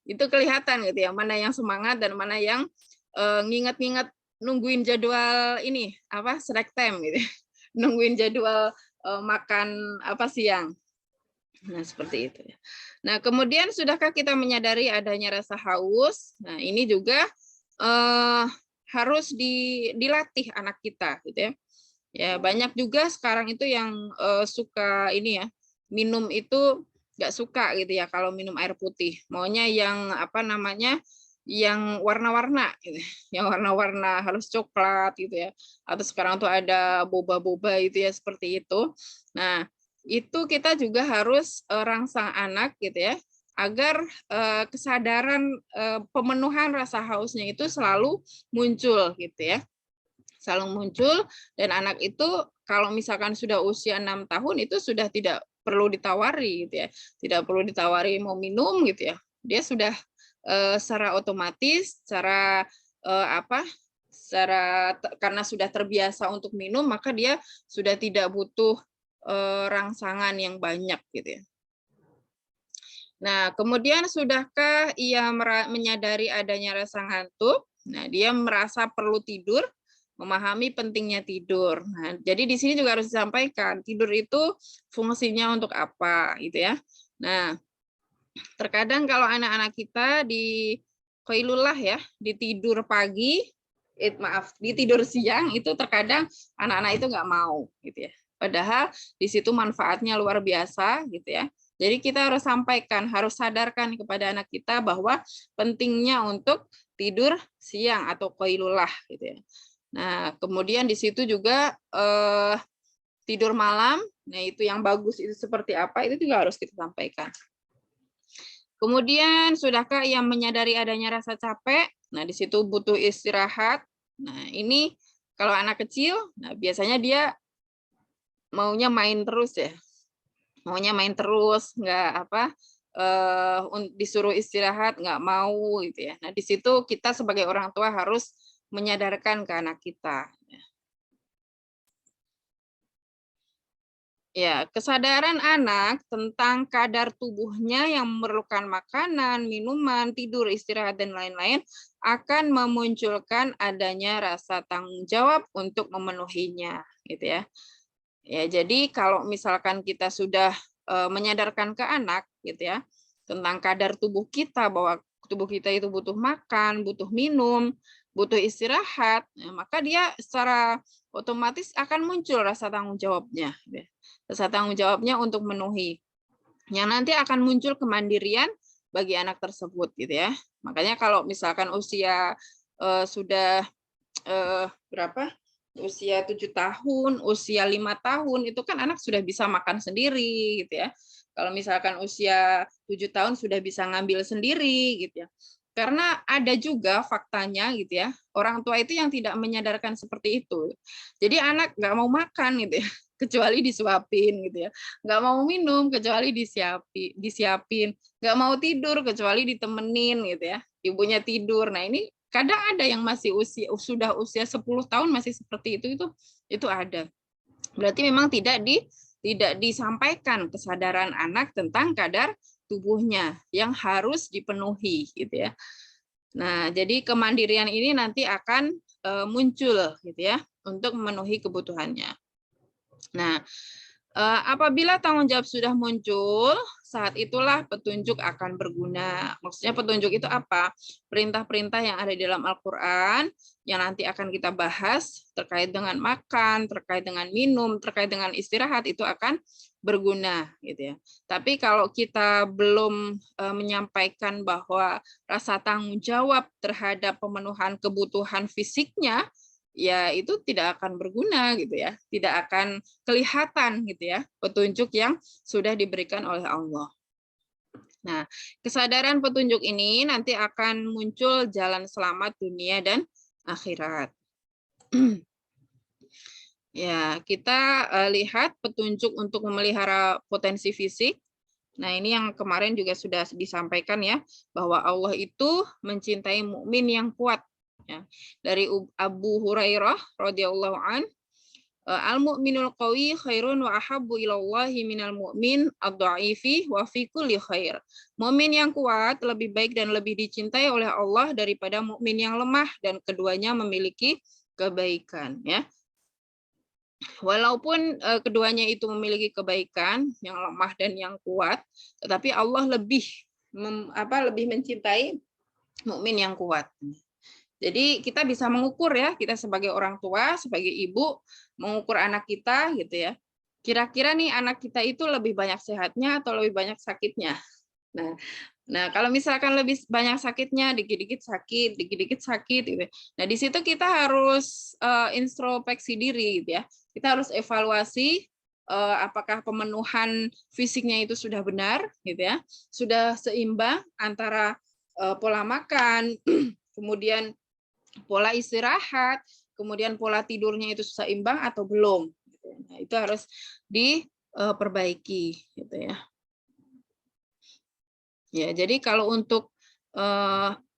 Itu kelihatan gitu ya, mana yang semangat dan mana yang nginget-nginget nungguin jadwal ini snack time gitu. Nungguin jadwal makan siang. Nah, seperti itu ya. Nah, kemudian sudahkah kita menyadari adanya rasa haus? Nah, ini juga harus dilatih anak kita gitu ya. Ya, banyak juga sekarang itu yang suka ini ya, minum itu nggak suka gitu ya kalau minum air putih. Maunya yang yang warna-warna gitu. Yang warna-warna harus coklat gitu ya. Atau sekarang tuh ada boba-boba itu ya seperti itu. Nah, itu kita juga harus rangsang anak gitu ya agar kesadaran pemenuhan rasa hausnya itu selalu muncul gitu ya. Selalu muncul dan anak itu kalau misalkan sudah usia 6 tahun itu sudah tidak perlu ditawari gitu ya. Tidak perlu ditawari mau minum gitu ya. Dia sudah secara otomatis, karena sudah terbiasa untuk minum maka dia sudah tidak butuh rangsangan yang banyak gitu ya. Nah, kemudian sudahkah ia menyadari adanya rasa ngantuk? Nah, dia merasa perlu tidur, memahami pentingnya tidur. Nah, jadi di sini juga harus disampaikan, tidur itu fungsinya untuk apa, gitu ya. Nah, terkadang kalau anak-anak kita di qailullah ya, di tidur pagi, di tidur siang itu terkadang anak-anak itu nggak mau, gitu ya. Padahal di situ manfaatnya luar biasa, gitu ya. Jadi kita harus sampaikan, harus sadarkan kepada anak kita bahwa pentingnya untuk tidur siang atau qailullah, gitu ya. Nah, kemudian di situ juga tidur malam, nah itu yang bagus itu seperti apa, itu juga harus kita sampaikan. Kemudian, sudahkah ia menyadari adanya rasa capek? Nah, di situ butuh istirahat. Nah, ini kalau anak kecil, nah biasanya dia maunya main terus ya. Maunya main terus, nggak disuruh istirahat, nggak mau gitu ya. Nah, di situ kita sebagai orang tua harus menyadarkan ke anak kita. Ya, kesadaran anak tentang kadar tubuhnya yang memerlukan makanan, minuman, tidur, istirahat, dan lain-lain akan memunculkan adanya rasa tanggung jawab untuk memenuhinya, gitu ya. Ya, jadi kalau misalkan kita sudah menyadarkan ke anak, gitu ya, tentang kadar tubuh kita bahwa tubuh kita itu butuh makan, butuh minum, butuh istirahat, maka dia secara otomatis akan muncul rasa tanggung jawabnya. Rasa tanggung jawabnya untuk memenuhi. Yang nanti akan muncul kemandirian bagi anak tersebut gitu ya. Makanya kalau misalkan usia sudah berapa? Usia 7 tahun, usia 5 tahun itu kan anak sudah bisa makan sendiri gitu ya. Kalau misalkan usia 7 tahun sudah bisa ngambil sendiri gitu ya. Karena ada juga faktanya gitu ya, orang tua itu yang tidak menyadarkan seperti itu. Jadi anak nggak mau makan gitu ya, kecuali disuapin gitu ya. Nggak mau minum kecuali disiapin. Nggak mau tidur kecuali ditemenin gitu ya. Ibunya tidur. Nah ini kadang ada yang masih sudah usia 10 tahun masih seperti itu ada. Berarti memang tidak disampaikan kesadaran anak tentang kadar tubuhnya yang harus dipenuhi gitu ya. Nah, jadi kemandirian ini nanti akan muncul gitu ya untuk memenuhi kebutuhannya. Nah, apabila tanggung jawab sudah muncul, saat itulah petunjuk akan berguna. Maksudnya petunjuk itu apa? Perintah-perintah yang ada di dalam Al-Quran, yang nanti akan kita bahas terkait dengan makan, terkait dengan minum, terkait dengan istirahat, itu akan berguna. Gitu ya. Tapi kalau kita belum menyampaikan bahwa rasa tanggung jawab terhadap pemenuhan kebutuhan fisiknya, ya itu tidak akan berguna gitu ya, tidak akan kelihatan gitu ya petunjuk yang sudah diberikan oleh Allah. Nah, kesadaran petunjuk ini nanti akan muncul jalan selamat dunia dan akhirat. Ya, kita lihat petunjuk untuk memelihara potensi fisik. Nah, ini yang kemarin juga sudah disampaikan ya, bahwa Allah itu mencintai mukmin yang kuat. Ya. Dari Abu Hurairah radhiyallahu an, al-mu'minul qawi khairun wa ahabbu ilallahi minal mu'min ad-dha'ifi wa fi kulli khair. Mukmin yang kuat lebih baik dan lebih dicintai oleh Allah daripada mukmin yang lemah, dan keduanya memiliki kebaikan ya. Walaupun keduanya itu memiliki kebaikan, yang lemah dan yang kuat, tetapi Allah lebih mencintai mukmin yang kuat. Jadi kita bisa mengukur ya, kita sebagai orang tua, sebagai ibu, mengukur anak kita gitu ya. Kira-kira nih anak kita itu lebih banyak sehatnya atau lebih banyak sakitnya. Nah kalau misalkan lebih banyak sakitnya, dikit-dikit sakit gitu. Nah di situ kita harus introspeksi diri gitu ya. Kita harus evaluasi apakah pemenuhan fisiknya itu sudah benar gitu ya. Sudah seimbang antara pola makan, kemudian pola istirahat, kemudian pola tidurnya itu seimbang atau belum. Nah, itu harus diperbaiki, gitu ya. Ya, jadi kalau untuk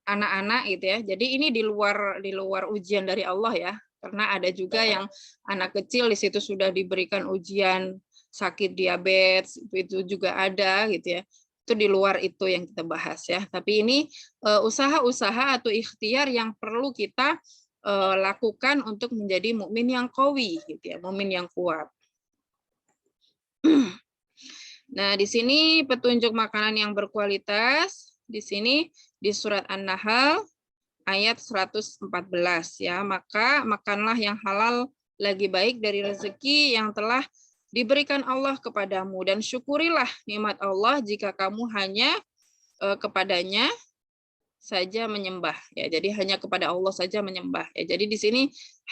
anak-anak gitu ya, jadi ini di luar ujian dari Allah ya, karena ada juga yang anak kecil di situ sudah diberikan ujian sakit diabetes, itu juga ada gitu ya. Itu di luar itu yang kita bahas ya. Tapi ini usaha-usaha atau ikhtiar yang perlu kita lakukan untuk menjadi mukmin yang qawi gitu ya, mukmin yang kuat. Nah, di sini petunjuk makanan yang berkualitas, di sini di surat An-Nahl ayat 114 ya. Maka makanlah yang halal lagi baik dari rezeki yang telah diberikan Allah kepadamu, dan syukurilah nikmat Allah jika kamu hanya kepadanya saja menyembah ya. Jadi hanya kepada Allah saja menyembah ya. Jadi di sini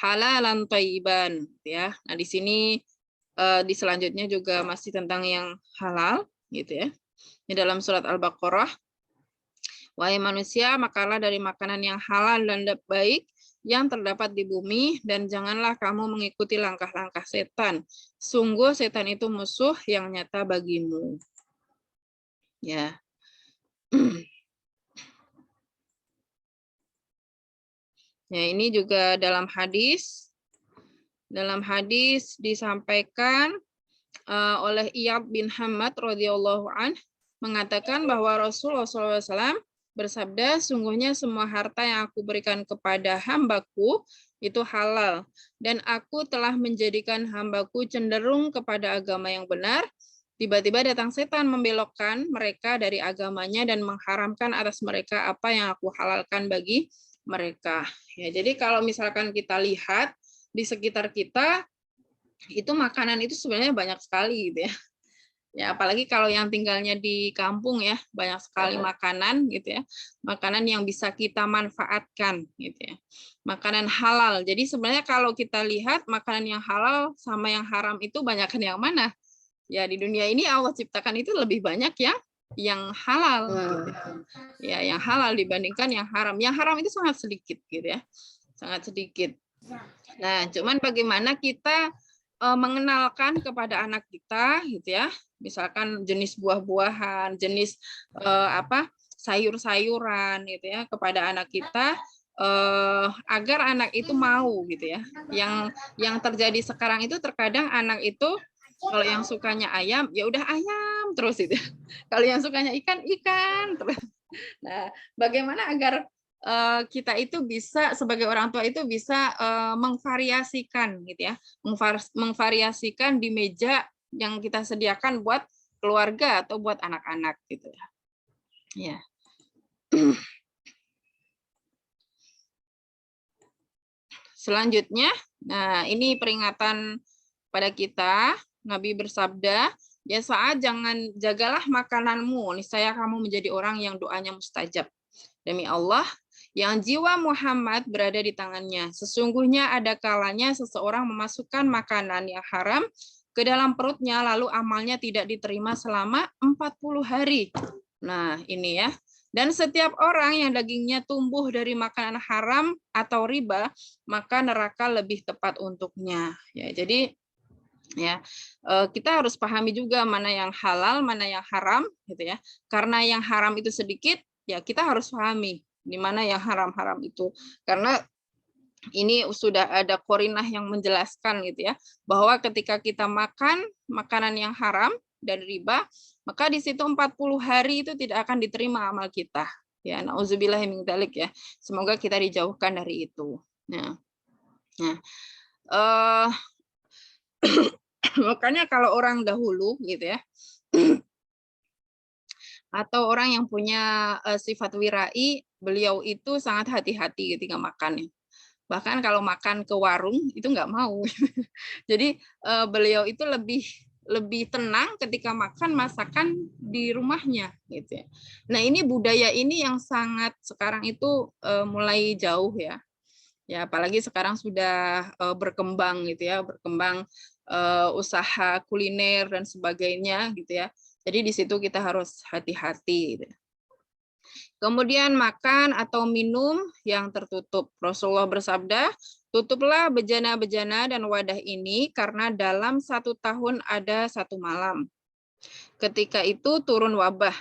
halalan thayyiban ya. Nah, di sini di selanjutnya juga masih tentang yang halal gitu ya. Di dalam surat Al-Baqarah, wahai manusia, makanlah dari makanan yang halal dan baik yang terdapat di bumi, dan janganlah kamu mengikuti langkah-langkah setan. Sungguh setan itu musuh yang nyata bagimu. Ya. Ya, ini juga dalam hadis disampaikan oleh Iyad bin Hamad radhiyallahu an, mengatakan bahwa Rasulullah SAW bersabda, sungguhnya semua harta yang aku berikan kepada hambaku itu halal, dan aku telah menjadikan hambaku cenderung kepada agama yang benar, tiba-tiba datang setan membelokkan mereka dari agamanya dan mengharamkan atas mereka apa yang aku halalkan bagi mereka. Ya, jadi kalau misalkan kita lihat di sekitar kita, itu makanan itu sebenarnya banyak sekali gitu ya. Ya, apalagi kalau yang tinggalnya di kampung ya, banyak sekali makanan gitu ya. Makanan yang bisa kita manfaatkan gitu ya. Makanan halal. Jadi sebenarnya kalau kita lihat makanan yang halal sama yang haram itu banyakkan yang mana? Ya, di dunia ini Allah ciptakan itu lebih banyak yang halal gitu. Ya, yang halal dibandingkan yang haram. Yang haram itu sangat sedikit gitu ya. Sangat sedikit. Nah, cuman bagaimana kita mengenalkan kepada anak kita gitu ya, misalkan jenis buah-buahan, jenis sayur-sayuran gitu ya kepada anak kita agar anak itu mau gitu ya. Yang terjadi sekarang itu terkadang anak itu kalau yang sukanya ayam ya udah ayam terus itu. Kalau yang sukanya ikan ikan terus. Nah, bagaimana agar kita itu bisa sebagai orang tua itu bisa memvariasikan gitu ya, memvariasikan di meja yang kita sediakan buat keluarga atau buat anak-anak gitu ya. Ya. Selanjutnya, nah ini peringatan pada kita, Nabi bersabda, ya saat jagalah makananmu, niscaya kamu menjadi orang yang doanya mustajab. Demi Allah, yang jiwa Muhammad berada di tangannya. Sesungguhnya ada kalanya seseorang memasukkan makanan yang haram ke dalam perutnya, lalu amalnya tidak diterima selama 40 hari. Nah, ini ya. Dan setiap orang yang dagingnya tumbuh dari makanan haram atau riba, maka neraka lebih tepat untuknya. Ya, jadi ya kita harus pahami juga mana yang halal, mana yang haram, gitu ya. Karena yang haram itu sedikit, ya kita harus pahami di mana yang haram-haram itu. Karena ini sudah ada qorinah yang menjelaskan gitu ya, bahwa ketika kita makan makanan yang haram dan riba, maka di situ 40 hari itu tidak akan diterima amal kita. Ya, nauzubillahi min dzalik ya. Semoga kita dijauhkan dari itu. Nah, makanya kalau orang dahulu gitu ya, atau orang yang punya sifat wirai, beliau itu sangat hati-hati ketika makan. Bahkan kalau makan ke warung itu nggak mau. Jadi beliau itu lebih tenang ketika makan masakan di rumahnya gitu ya. Nah, ini budaya ini yang sangat sekarang itu mulai jauh ya. Ya, apalagi sekarang sudah berkembang gitu ya, berkembang usaha kuliner dan sebagainya gitu ya. Jadi di situ kita harus hati-hati gitu. Kemudian makan atau minum yang tertutup. Rasulullah bersabda, tutuplah bejana-bejana dan wadah ini karena dalam 1 tahun ada 1 malam. Ketika itu turun wabah.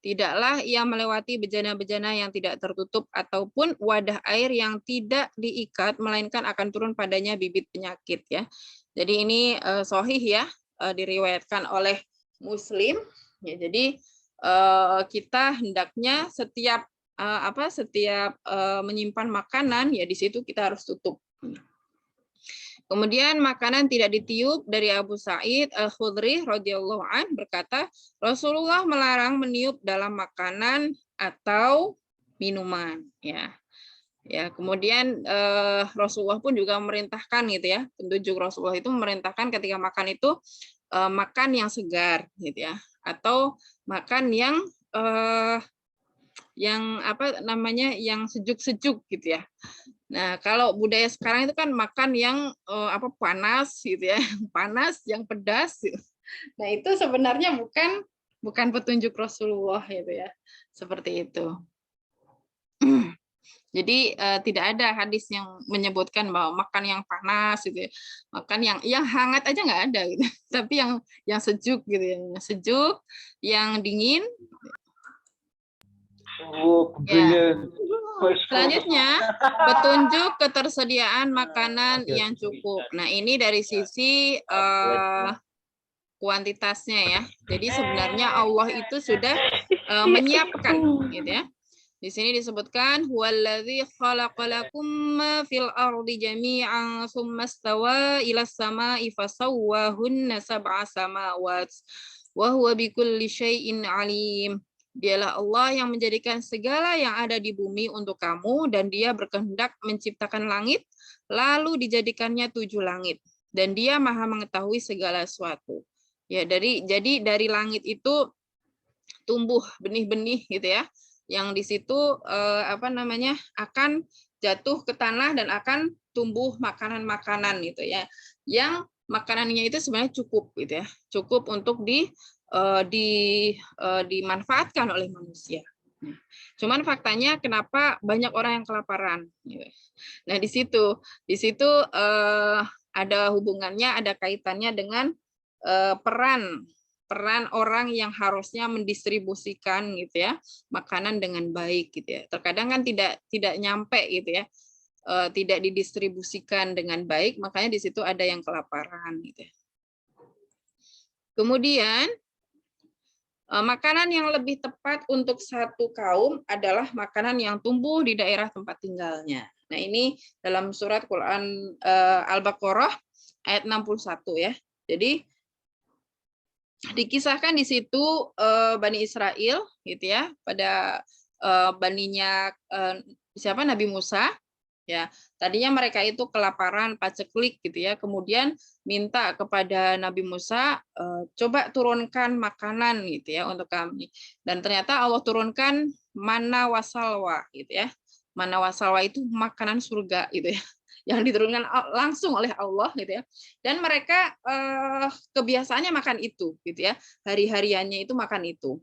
Tidaklah ia melewati bejana-bejana yang tidak tertutup ataupun wadah air yang tidak diikat, melainkan akan turun padanya bibit penyakit ya. Jadi ini sahih ya, diriwayatkan oleh Muslim. Ya, jadi kita hendaknya setiap menyimpan makanan ya di situ kita harus tutup. Kemudian makanan tidak ditiup dari Abu Sa'id Al-Khudri radhiyallahu an berkata, Rasulullah melarang meniup dalam makanan atau minuman ya. Ya, kemudian Rasulullah pun juga memerintahkan gitu ya. Petunjuk Rasulullah itu memerintahkan ketika makan itu makan yang segar gitu ya, atau makan yang yang sejuk-sejuk gitu ya. Nah, kalau budaya sekarang itu kan makan yang panas gitu ya, panas, yang pedas. Gitu. Nah, itu sebenarnya bukan petunjuk Rasulullah gitu ya. Seperti itu. Jadi tidak ada hadis yang menyebutkan bahwa makan yang panas gitu ya. Makan yang hangat aja nggak ada gitu. Tapi yang sejuk gitu ya, yang sejuk, yang dingin. Ya. Selanjutnya, petunjuk ketersediaan makanan yang cukup. Nah, ini dari sisi kuantitasnya ya. Jadi sebenarnya Allah itu sudah menyiapkan gitu ya. Di sini disebutkan huwallazi khalaqalakum ma fil ardi jami'an tsumma stawa ilas sama'i fasawwahunna sab'a samawat wa huwa bikulli syai'in alim. Dialah Allah yang menjadikan segala yang ada di bumi untuk kamu, dan Dia berkehendak menciptakan langit, lalu dijadikannya 7 langit. Dan Dia Maha mengetahui segala sesuatu. Ya, jadi dari langit itu tumbuh benih-benih gitu ya, yang di situ akan jatuh ke tanah dan akan tumbuh makanan-makanan gitu ya, yang makanannya itu sebenarnya cukup gitu ya, cukup untuk dimanfaatkan oleh manusia. Cuman faktanya kenapa banyak orang yang kelaparan? Nah di situ ada hubungannya, ada kaitannya dengan peran orang yang harusnya mendistribusikan gitu ya makanan dengan baik gitu ya. Terkadang kan tidak nyampe gitu ya, tidak didistribusikan dengan baik, makanya di situ ada yang kelaparan gitu ya. Kemudian makanan yang lebih tepat untuk satu kaum adalah makanan yang tumbuh di daerah tempat tinggalnya. Nah ini dalam surat Quran Al-Baqarah ayat 61 ya. Jadi dikisahkan di situ Bani Israel gitu ya, pada baninya siapa Nabi Musa ya. Tadinya mereka itu kelaparan, paceklik gitu ya. Kemudian minta kepada Nabi Musa, coba turunkan makanan gitu ya untuk kami. Dan ternyata Allah turunkan manna wasalwa gitu ya. Manna wasalwa itu makanan surga gitu ya, yang diturunkan langsung oleh Allah gitu ya. Dan mereka kebiasaannya makan itu gitu ya. Hari-hariannya itu makan itu.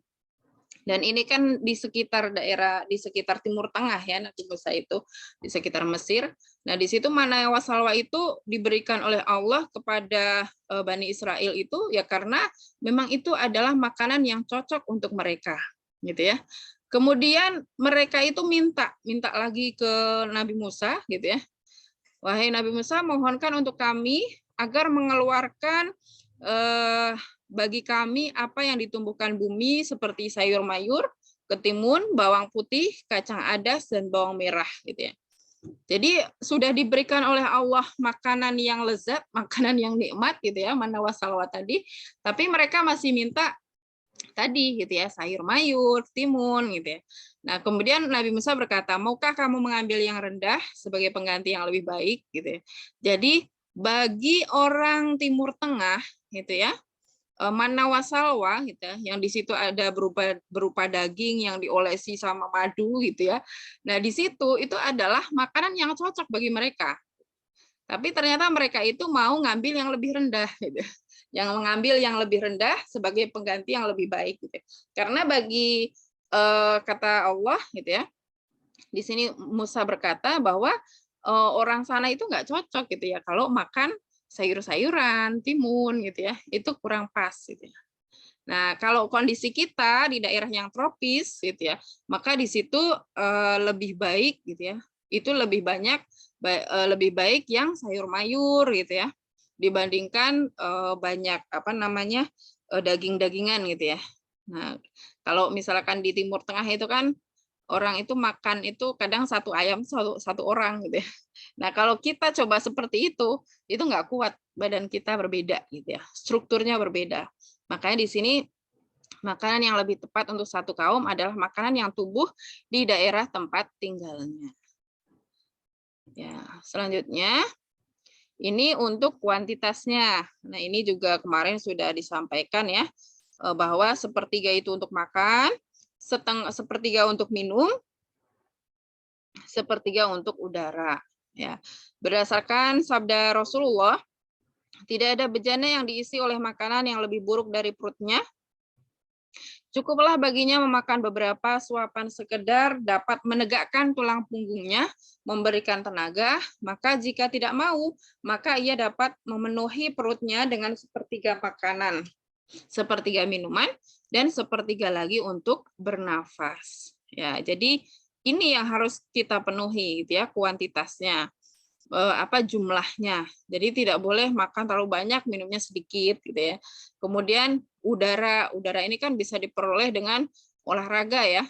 Dan ini kan di sekitar daerah, di sekitar Timur Tengah ya, Nabi Musa itu di sekitar Mesir. Nah, di situ manna wasalwa itu diberikan oleh Allah kepada Bani Israel itu ya karena memang itu adalah makanan yang cocok untuk mereka, gitu ya. Kemudian mereka itu minta lagi ke Nabi Musa gitu ya. Wahai Nabi Musa, mohonkan untuk kami agar mengeluarkan bagi kami apa yang ditumbuhkan bumi seperti sayur mayur, ketimun, bawang putih, kacang adas, dan bawang merah gitu ya. Jadi sudah diberikan oleh Allah makanan yang lezat, makanan yang nikmat gitu ya, manna wasalwa tadi, tapi mereka masih minta tadi gitu ya, sayur mayur, timun gitu ya. Nah, kemudian Nabi Musa berkata, "Maukah kamu mengambil yang rendah sebagai pengganti yang lebih baik?" gitu ya. Jadi bagi orang Timur Tengah gitu ya, manna wasalwa gitu ya, yang di situ ada berupa daging yang diolesi sama madu gitu ya. Nah, di situ itu adalah makanan yang cocok bagi mereka. Tapi ternyata mereka itu mau ngambil yang lebih rendah gitu. Yang mengambil yang lebih rendah sebagai pengganti yang lebih baik gitu. Karena bagi kata Allah gitu ya. Di sini Musa berkata bahwa orang sana itu nggak cocok gitu ya kalau makan sayur-sayuran, timun gitu ya. Itu kurang pas gitu ya. Nah, kalau kondisi kita di daerah yang tropis gitu ya, maka di situ lebih baik gitu ya. Itu lebih banyak lebih baik yang sayur mayur gitu ya dibandingkan banyak daging-dagingan gitu ya. Nah, kalau misalkan di Timur Tengah itu kan orang itu makan itu kadang satu ayam satu orang gitu ya. Nah, kalau kita coba seperti itu nggak kuat, badan kita berbeda gitu ya, strukturnya berbeda. Makanya di sini makanan yang lebih tepat untuk satu kaum adalah makanan yang tumbuh di daerah tempat tinggalnya. Ya, selanjutnya ini untuk kuantitasnya. Nah, ini juga kemarin sudah disampaikan ya, bahwa sepertiga itu untuk makan, sepertiga untuk minum, sepertiga untuk udara. Ya, berdasarkan sabda Rasulullah, tidak ada bejana yang diisi oleh makanan yang lebih buruk dari perutnya. Cukuplah baginya memakan beberapa suapan sekedar dapat menegakkan tulang punggungnya, memberikan tenaga, maka jika tidak mau, maka ia dapat memenuhi perutnya dengan sepertiga makanan, sepertiga minuman, dan sepertiga lagi untuk bernafas. Ya, jadi ini yang harus kita penuhi gitu ya, kuantitasnya. Jumlahnya. Jadi tidak boleh makan terlalu banyak, minumnya sedikit gitu ya. Kemudian udara ini kan bisa diperoleh dengan olahraga ya,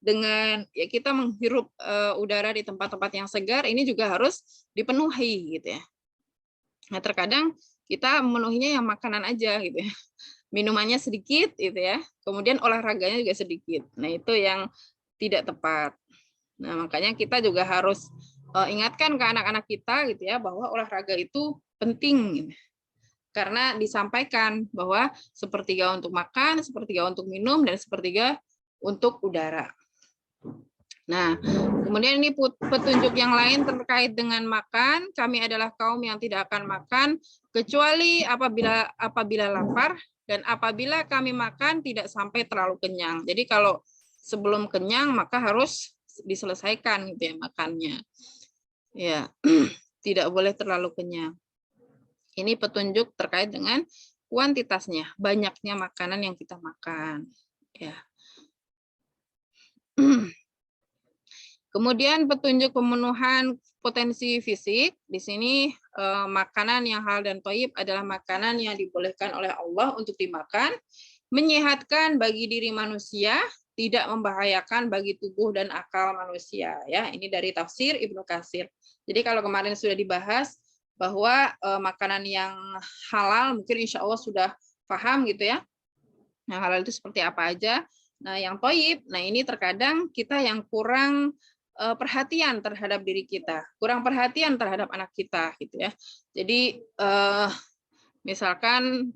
dengan ya kita menghirup udara di tempat-tempat yang segar, ini juga harus dipenuhi gitu ya. Nah, terkadang kita memenuhinya yang makanan aja gitu ya. minumannya sedikit gitu ya. Kemudian olahraganya juga sedikit. Nah, itu yang tidak tepat. Nah, makanya kita juga harus ingatkan ke anak-anak kita gitu ya bahwa olahraga itu penting gitu. Karena disampaikan bahwa sepertiga untuk makan, sepertiga untuk minum, dan sepertiga untuk udara. Nah, kemudian ini petunjuk yang lain terkait dengan makan. Kami adalah kaum yang tidak akan makan kecuali apabila lapar, dan apabila kami makan tidak sampai terlalu kenyang. Jadi kalau sebelum kenyang maka harus diselesaikan gitu ya makannya. Ya, tidak boleh terlalu kenyang. Ini petunjuk terkait dengan kuantitasnya, banyaknya makanan yang kita makan. Ya. Kemudian petunjuk pemenuhan potensi fisik. Di sini makanan yang halal dan thayyib adalah makanan yang dibolehkan oleh Allah untuk dimakan, menyehatkan bagi diri manusia, tidak membahayakan bagi tubuh dan akal manusia. Ya, ini dari tafsir Ibnu Katsir. Jadi kalau kemarin sudah dibahas bahwa makanan yang halal mungkin insya Allah sudah paham gitu ya. Yang halal itu seperti apa aja. Nah, yang thayyib, nah ini terkadang kita yang kurang perhatian terhadap diri kita, kurang perhatian terhadap anak kita gitu ya. Jadi misalkan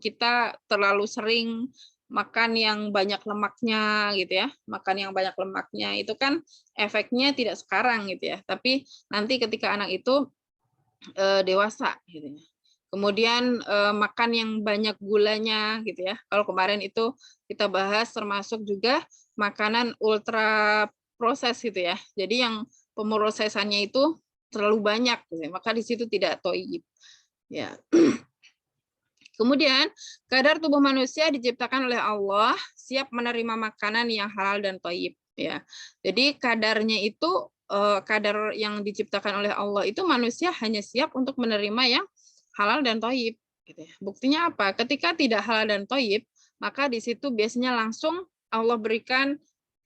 kita terlalu sering makan yang banyak lemaknya gitu ya, makan yang banyak lemaknya itu kan efeknya tidak sekarang gitu ya, tapi nanti ketika anak itu dewasa gitu ya. Kemudian makan yang banyak gulanya gitu ya. Kalau kemarin itu kita bahas termasuk juga makanan ultra proses gitu ya. Jadi yang pemrosesannya itu terlalu banyak gitu ya. Maka di situ tidak thayyib. Ya. Kemudian kadar tubuh manusia diciptakan oleh Allah siap menerima makanan yang halal dan thayyib ya. Jadi kadarnya itu kadar yang diciptakan oleh Allah itu manusia hanya siap untuk menerima yang halal dan thayyib gitu ya. Buktinya apa? Ketika tidak halal dan thayyib, maka di situ biasanya langsung Allah berikan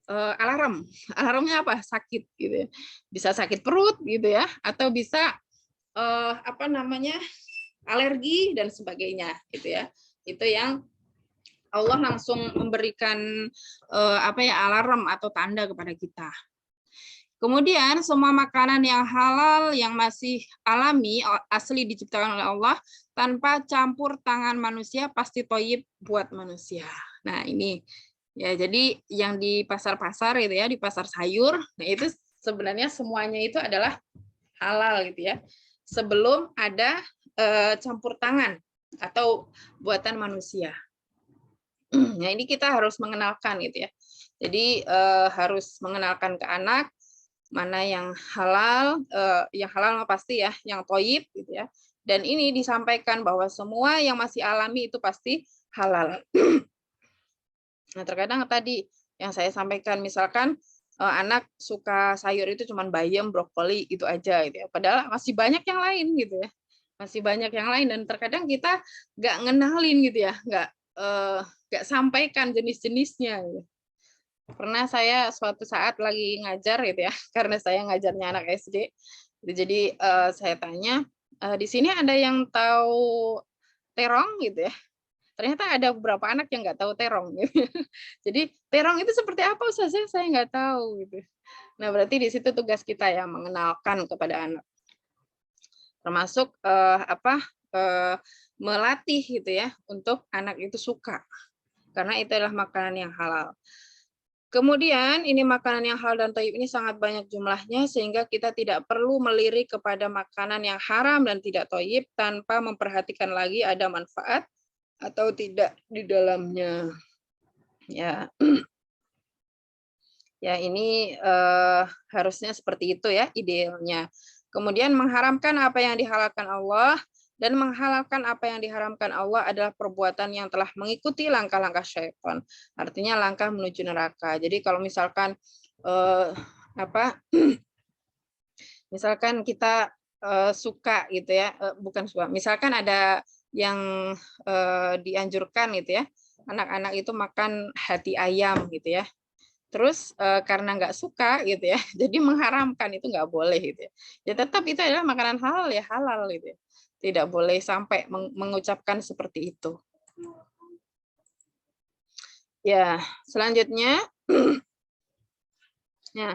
alarm. Alarmnya apa? Sakit gitu ya. Bisa sakit perut gitu ya, atau bisa alergi dan sebagainya gitu ya. Itu yang Allah langsung memberikan alarm atau tanda kepada kita. Kemudian semua makanan yang halal yang masih alami asli diciptakan oleh Allah tanpa campur tangan manusia pasti thayyib buat manusia. Nah, ini ya, jadi yang di pasar-pasar itu ya, di pasar sayur, nah itu sebenarnya semuanya itu adalah halal gitu ya. Sebelum ada campur tangan atau buatan manusia. Nah, ini kita harus mengenalkan gitu ya. Jadi harus mengenalkan ke anak mana yang halal pasti ya, yang thayyib gitu ya. Dan ini disampaikan bahwa semua yang masih alami itu pasti halal. Nah, terkadang tadi yang saya sampaikan misalkan anak suka sayur itu cuma bayam, brokoli gitu aja gitu ya. Padahal masih banyak yang lain gitu ya. Masih banyak yang lain dan terkadang kita nggak ngenalin gitu ya, nggak sampaikan jenis-jenisnya gitu. Pernah saya suatu saat lagi ngajar gitu ya, karena saya ngajarnya anak SD. Jadi saya tanya, di sini ada yang tahu terong gitu ya. Ternyata ada beberapa anak yang nggak tahu terong. Gitu. Jadi terong itu seperti apa Ustaz? Saya nggak tahu gitu. Nah, berarti di situ tugas kita ya mengenalkan kepada anak. Termasuk melatih gitu ya untuk anak itu suka. Karena itu adalah makanan yang halal. Kemudian ini makanan yang halal dan thayyib ini sangat banyak jumlahnya sehingga kita tidak perlu melirik kepada makanan yang haram dan tidak thayyib tanpa memperhatikan lagi ada manfaat atau tidak di dalamnya. Ya. Ya, ini harusnya seperti itu ya idealnya. Kemudian mengharamkan apa yang dihalalkan Allah dan menghalalkan apa yang diharamkan Allah adalah perbuatan yang telah mengikuti langkah-langkah syaitan. Artinya langkah menuju neraka. Jadi kalau misalkan misalkan kita suka gitu ya, bukan suka. Misalkan ada yang dianjurkan gitu ya, anak-anak itu makan hati ayam gitu ya. Terus karena nggak suka gitu ya, jadi mengharamkan itu nggak boleh gitu ya. Ya tetap itu adalah makanan halal ya halal gitu ya. Tidak boleh sampai mengucapkan seperti itu. Ya, selanjutnya, ya,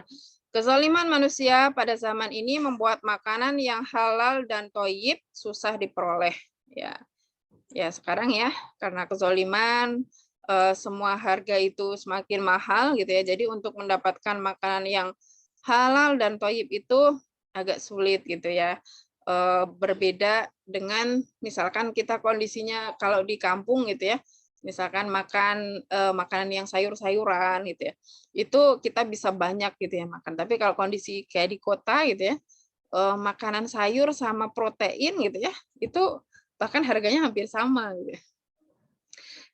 kezaliman manusia pada zaman ini membuat makanan yang halal dan thayyib susah diperoleh. Ya sekarang ya, karena kezaliman semua harga itu semakin mahal gitu ya. Jadi untuk mendapatkan makanan yang halal dan thayyib itu agak sulit gitu ya. Berbeda dengan misalkan kita kondisinya kalau di kampung gitu ya. Misalkan makan makanan yang sayur-sayuran gitu ya. Itu kita bisa banyak gitu ya makan. Tapi kalau kondisi kayak di kota gitu ya, makanan sayur sama protein gitu ya, itu bahkan harganya hampir sama gitu.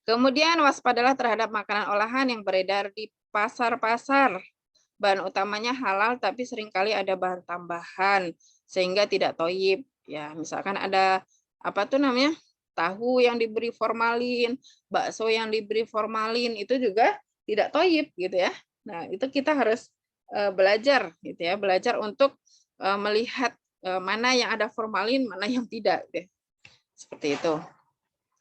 Kemudian waspadalah terhadap makanan olahan yang beredar di pasar-pasar. Bahan utamanya halal tapi seringkali ada bahan tambahan sehingga tidak thayyib. Ya, misalkan ada apa tuh namanya? Tahu yang diberi formalin, bakso yang diberi formalin itu juga tidak thayyib gitu ya. Nah, itu kita harus belajar gitu ya, belajar untuk melihat mana yang ada formalin, mana yang tidak gitu. Seperti itu.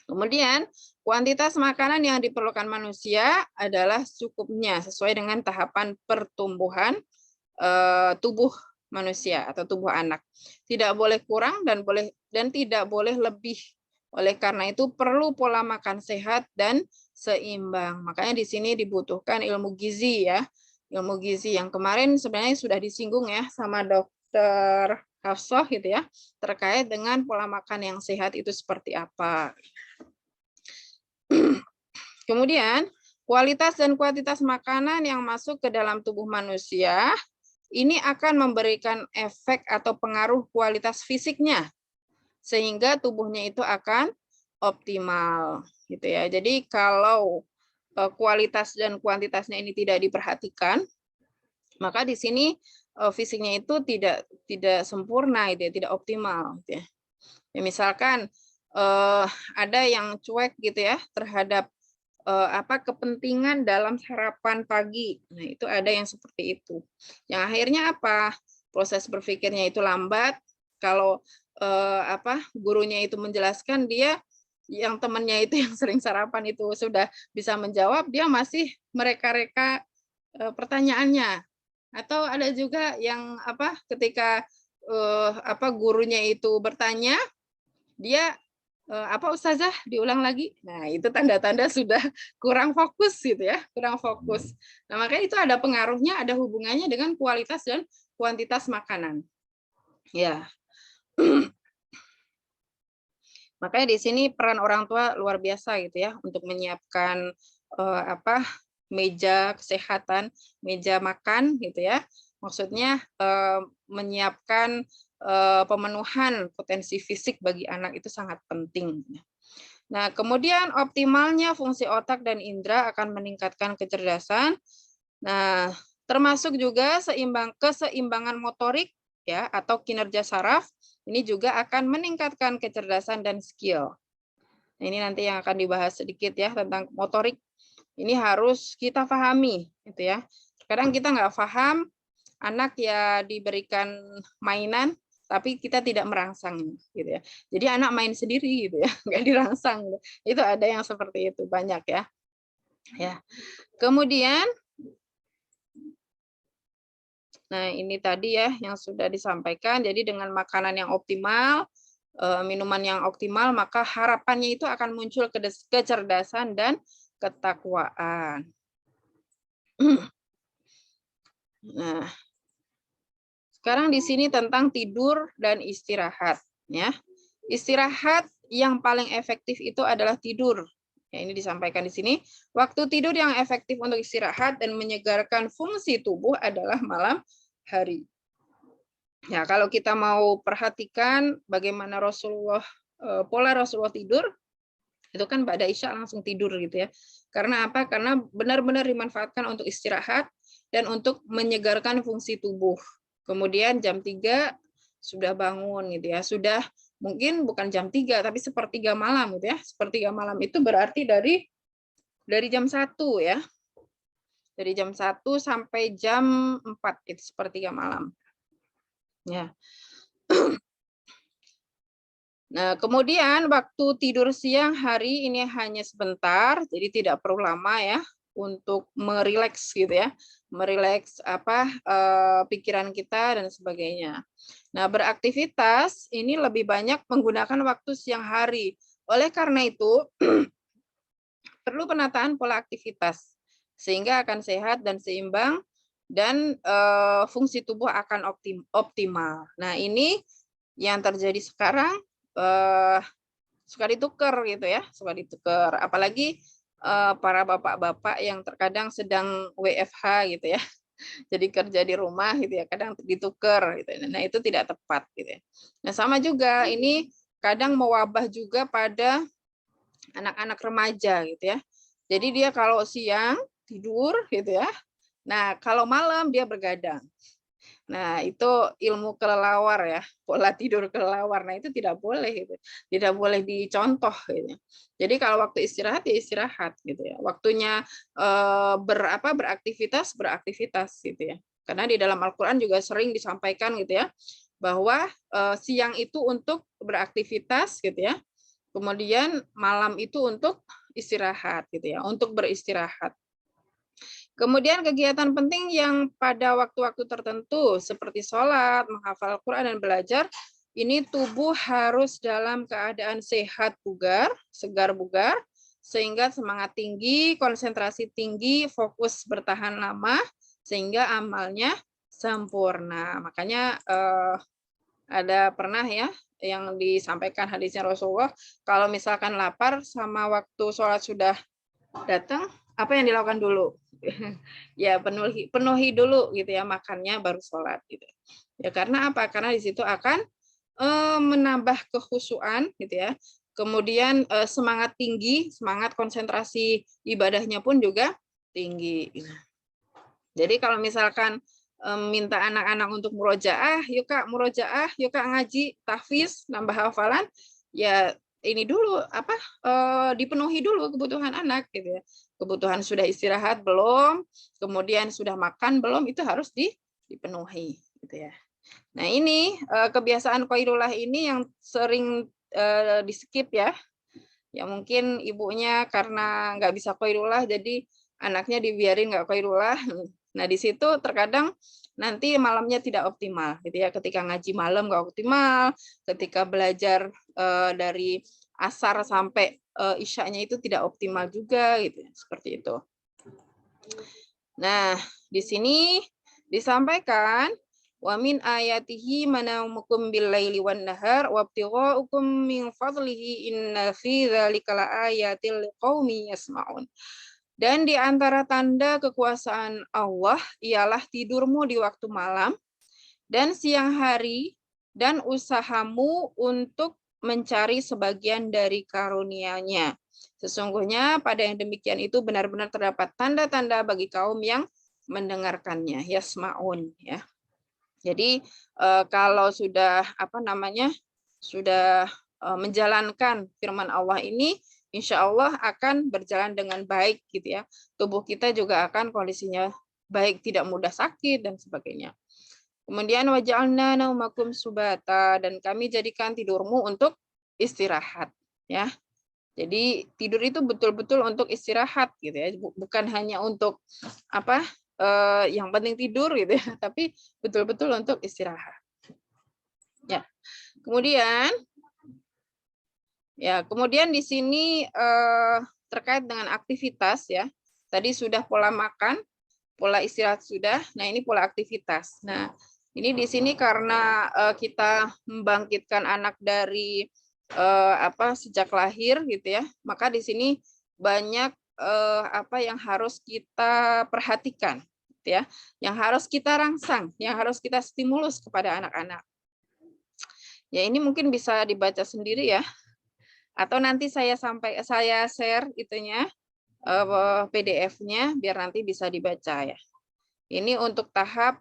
Kemudian, kuantitas makanan yang diperlukan manusia adalah cukupnya sesuai dengan tahapan pertumbuhan tubuh manusia atau tubuh anak. Tidak boleh kurang dan tidak boleh lebih. Oleh karena itu perlu pola makan sehat dan seimbang. Makanya di sini dibutuhkan ilmu gizi ya. Ilmu gizi yang kemarin sebenarnya sudah disinggung ya sama Dokter Hafsah gitu ya, terkait dengan pola makan yang sehat itu seperti apa. Kemudian, kualitas dan kuantitas makanan yang masuk ke dalam tubuh manusia ini akan memberikan efek atau pengaruh kualitas fisiknya sehingga tubuhnya itu akan optimal gitu ya. Jadi kalau kualitas dan kuantitasnya ini tidak diperhatikan, maka di sini fisiknya itu tidak sempurna gitu ya, tidak optimal gitu ya. Ya misalkan ada yang cuek gitu ya terhadap kepentingan dalam sarapan pagi. Nah, itu ada yang seperti itu. Yang akhirnya apa? Proses berpikirnya itu lambat. Kalau gurunya itu menjelaskan, dia yang temannya itu yang sering sarapan itu sudah bisa menjawab, dia masih mereka-reka pertanyaannya. Atau ada juga yang ketika gurunya itu bertanya, dia Ustazah diulang lagi. Nah, itu tanda-tanda sudah kurang fokus gitu ya, kurang fokus. Nah, makanya itu ada pengaruhnya, ada hubungannya dengan kualitas dan kuantitas makanan. Ya. Makanya di sini peran orang tua luar biasa gitu ya untuk menyiapkan meja kesehatan, meja makan gitu ya. Maksudnya menyiapkan pemenuhan potensi fisik bagi anak itu sangat penting. Nah, kemudian optimalnya fungsi otak dan indera akan meningkatkan kecerdasan. Nah, termasuk juga keseimbangan motorik ya atau kinerja saraf ini juga akan meningkatkan kecerdasan dan skill. Nah, ini nanti yang akan dibahas sedikit ya tentang motorik. Ini harus kita pahami gitu ya. Kadang kita nggak paham, anak ya diberikan mainan tapi kita tidak merangsang gitu ya. Jadi anak main sendiri gitu ya, nggak dirangsang. Gitu. Itu ada yang seperti itu banyak ya. Ya. Kemudian nah ini tadi ya yang sudah disampaikan. Jadi dengan makanan yang optimal, minuman yang optimal, maka harapannya itu akan muncul kecerdasan dan ketakwaan. Nah, sekarang di sini tentang tidur dan istirahat. Ya, istirahat yang paling efektif itu adalah tidur. Ya, ini disampaikan di sini. Waktu tidur yang efektif untuk istirahat dan menyegarkan fungsi tubuh adalah malam hari. Ya, kalau kita mau perhatikan bagaimana pola Rasulullah tidur, itu kan ba'da isya langsung tidur gitu ya. Karena apa? Karena benar-benar dimanfaatkan untuk istirahat dan untuk menyegarkan fungsi tubuh. Kemudian jam 3 sudah bangun gitu ya. Sudah mungkin bukan jam 3 tapi sepertiga malam gitu ya. Sepertiga malam itu berarti dari jam 1 ya. Dari jam 1 sampai jam 4 itu sepertiga malam. Ya. Nah, kemudian waktu tidur siang hari ini hanya sebentar, jadi tidak perlu lama ya. untuk merileks gitu ya, merileks pikiran kita dan sebagainya. Nah, beraktivitas ini lebih banyak menggunakan waktu siang hari. Oleh karena itu, perlu penataan pola aktivitas sehingga akan sehat dan seimbang dan fungsi tubuh akan optimal. Nah, ini yang terjadi sekarang suka ditukar gitu ya, suka ditukar. Apalagi para bapak-bapak yang terkadang sedang WFH gitu ya. Jadi kerja di rumah gitu ya, kadang ditukar gitu. Nah, itu tidak tepat gitu ya. Nah, sama juga ini kadang mewabah juga pada anak-anak remaja gitu ya. Jadi dia kalau siang tidur gitu ya. Nah, kalau malam dia bergadang. Nah, itu ilmu kelelawar ya, pola tidur kelelawar. Nah, itu tidak boleh gitu. Tidak boleh dicontoh gitu. Jadi kalau waktu istirahat ya istirahat gitu ya. Waktunya beraktivitas gitu ya. Karena di dalam Al-Qur'an juga sering disampaikan gitu ya, bahwa siang itu untuk beraktivitas gitu ya. Kemudian malam itu untuk istirahat gitu ya, untuk beristirahat. Kemudian kegiatan penting yang pada waktu-waktu tertentu seperti sholat, menghafal Al-Quran, dan belajar, ini tubuh harus dalam keadaan sehat bugar, segar bugar, sehingga semangat tinggi, konsentrasi tinggi, fokus bertahan lama, sehingga amalnya sempurna. Makanya ada pernah ya yang disampaikan hadisnya Rasulullah, kalau misalkan lapar sama waktu sholat sudah datang, apa yang dilakukan dulu? Ya penuhi dulu gitu ya makannya baru sholat gitu. Ya karena apa? Karena di situ akan menambah kekhusyuan gitu ya. Kemudian semangat tinggi, semangat konsentrasi ibadahnya pun juga tinggi. Jadi kalau misalkan minta anak-anak untuk murojaah, yuk Kak murojaah, yuk Kak ngaji, tahfiz, nambah hafalan, ya ini dulu dipenuhi dulu kebutuhan anak gitu ya. Kebutuhan sudah istirahat belum, kemudian sudah makan belum, itu harus dipenuhi gitu ya. Nah, ini kebiasaan qailullah ini yang sering di-skip ya. Ya mungkin ibunya karena nggak bisa qailullah jadi anaknya dibiarin nggak qailullah. Nah, di situ terkadang nanti malamnya tidak optimal gitu ya. Ketika ngaji malam nggak optimal, ketika belajar dari asar sampai isyanya itu tidak optimal juga gitu ya, seperti itu. Nah, di sini disampaikan wa min ayatihi manaumukum bil laili wan nahar wabtighaukum min fadlihi inna fi dzalika laayatil liqaumin yasmaun. Dan di antara tanda kekuasaan Allah ialah tidurmu di waktu malam dan siang hari dan usahamu untuk mencari sebagian dari karunia-Nya. Sesungguhnya pada yang demikian itu benar-benar terdapat tanda-tanda bagi kaum yang mendengarkannya, yasmaun ya. Jadi kalau sudah sudah menjalankan firman Allah ini, insya Allah akan berjalan dengan baik gitu ya. Tubuh kita juga akan kondisinya baik, tidak mudah sakit dan sebagainya. Kemudian waja'alna naumakum subata, dan kami jadikan tidurmu untuk istirahat ya. Jadi tidur itu betul-betul untuk istirahat gitu ya, bukan hanya untuk yang penting tidur gitu ya, tapi betul-betul untuk istirahat. Ya. Kemudian di sini terkait dengan aktivitas ya. Tadi sudah pola makan, pola istirahat sudah. Nah, ini pola aktivitas. Nah, ini di sini karena kita membangkitkan anak dari sejak lahir gitu ya. Maka di sini banyak yang harus kita perhatikan gitu ya. Yang harus kita rangsang, yang harus kita stimulus kepada anak-anak. Ya, ini mungkin bisa dibaca sendiri ya. Atau nanti saya share itunya PDF-nya biar nanti bisa dibaca ya. Ini untuk tahap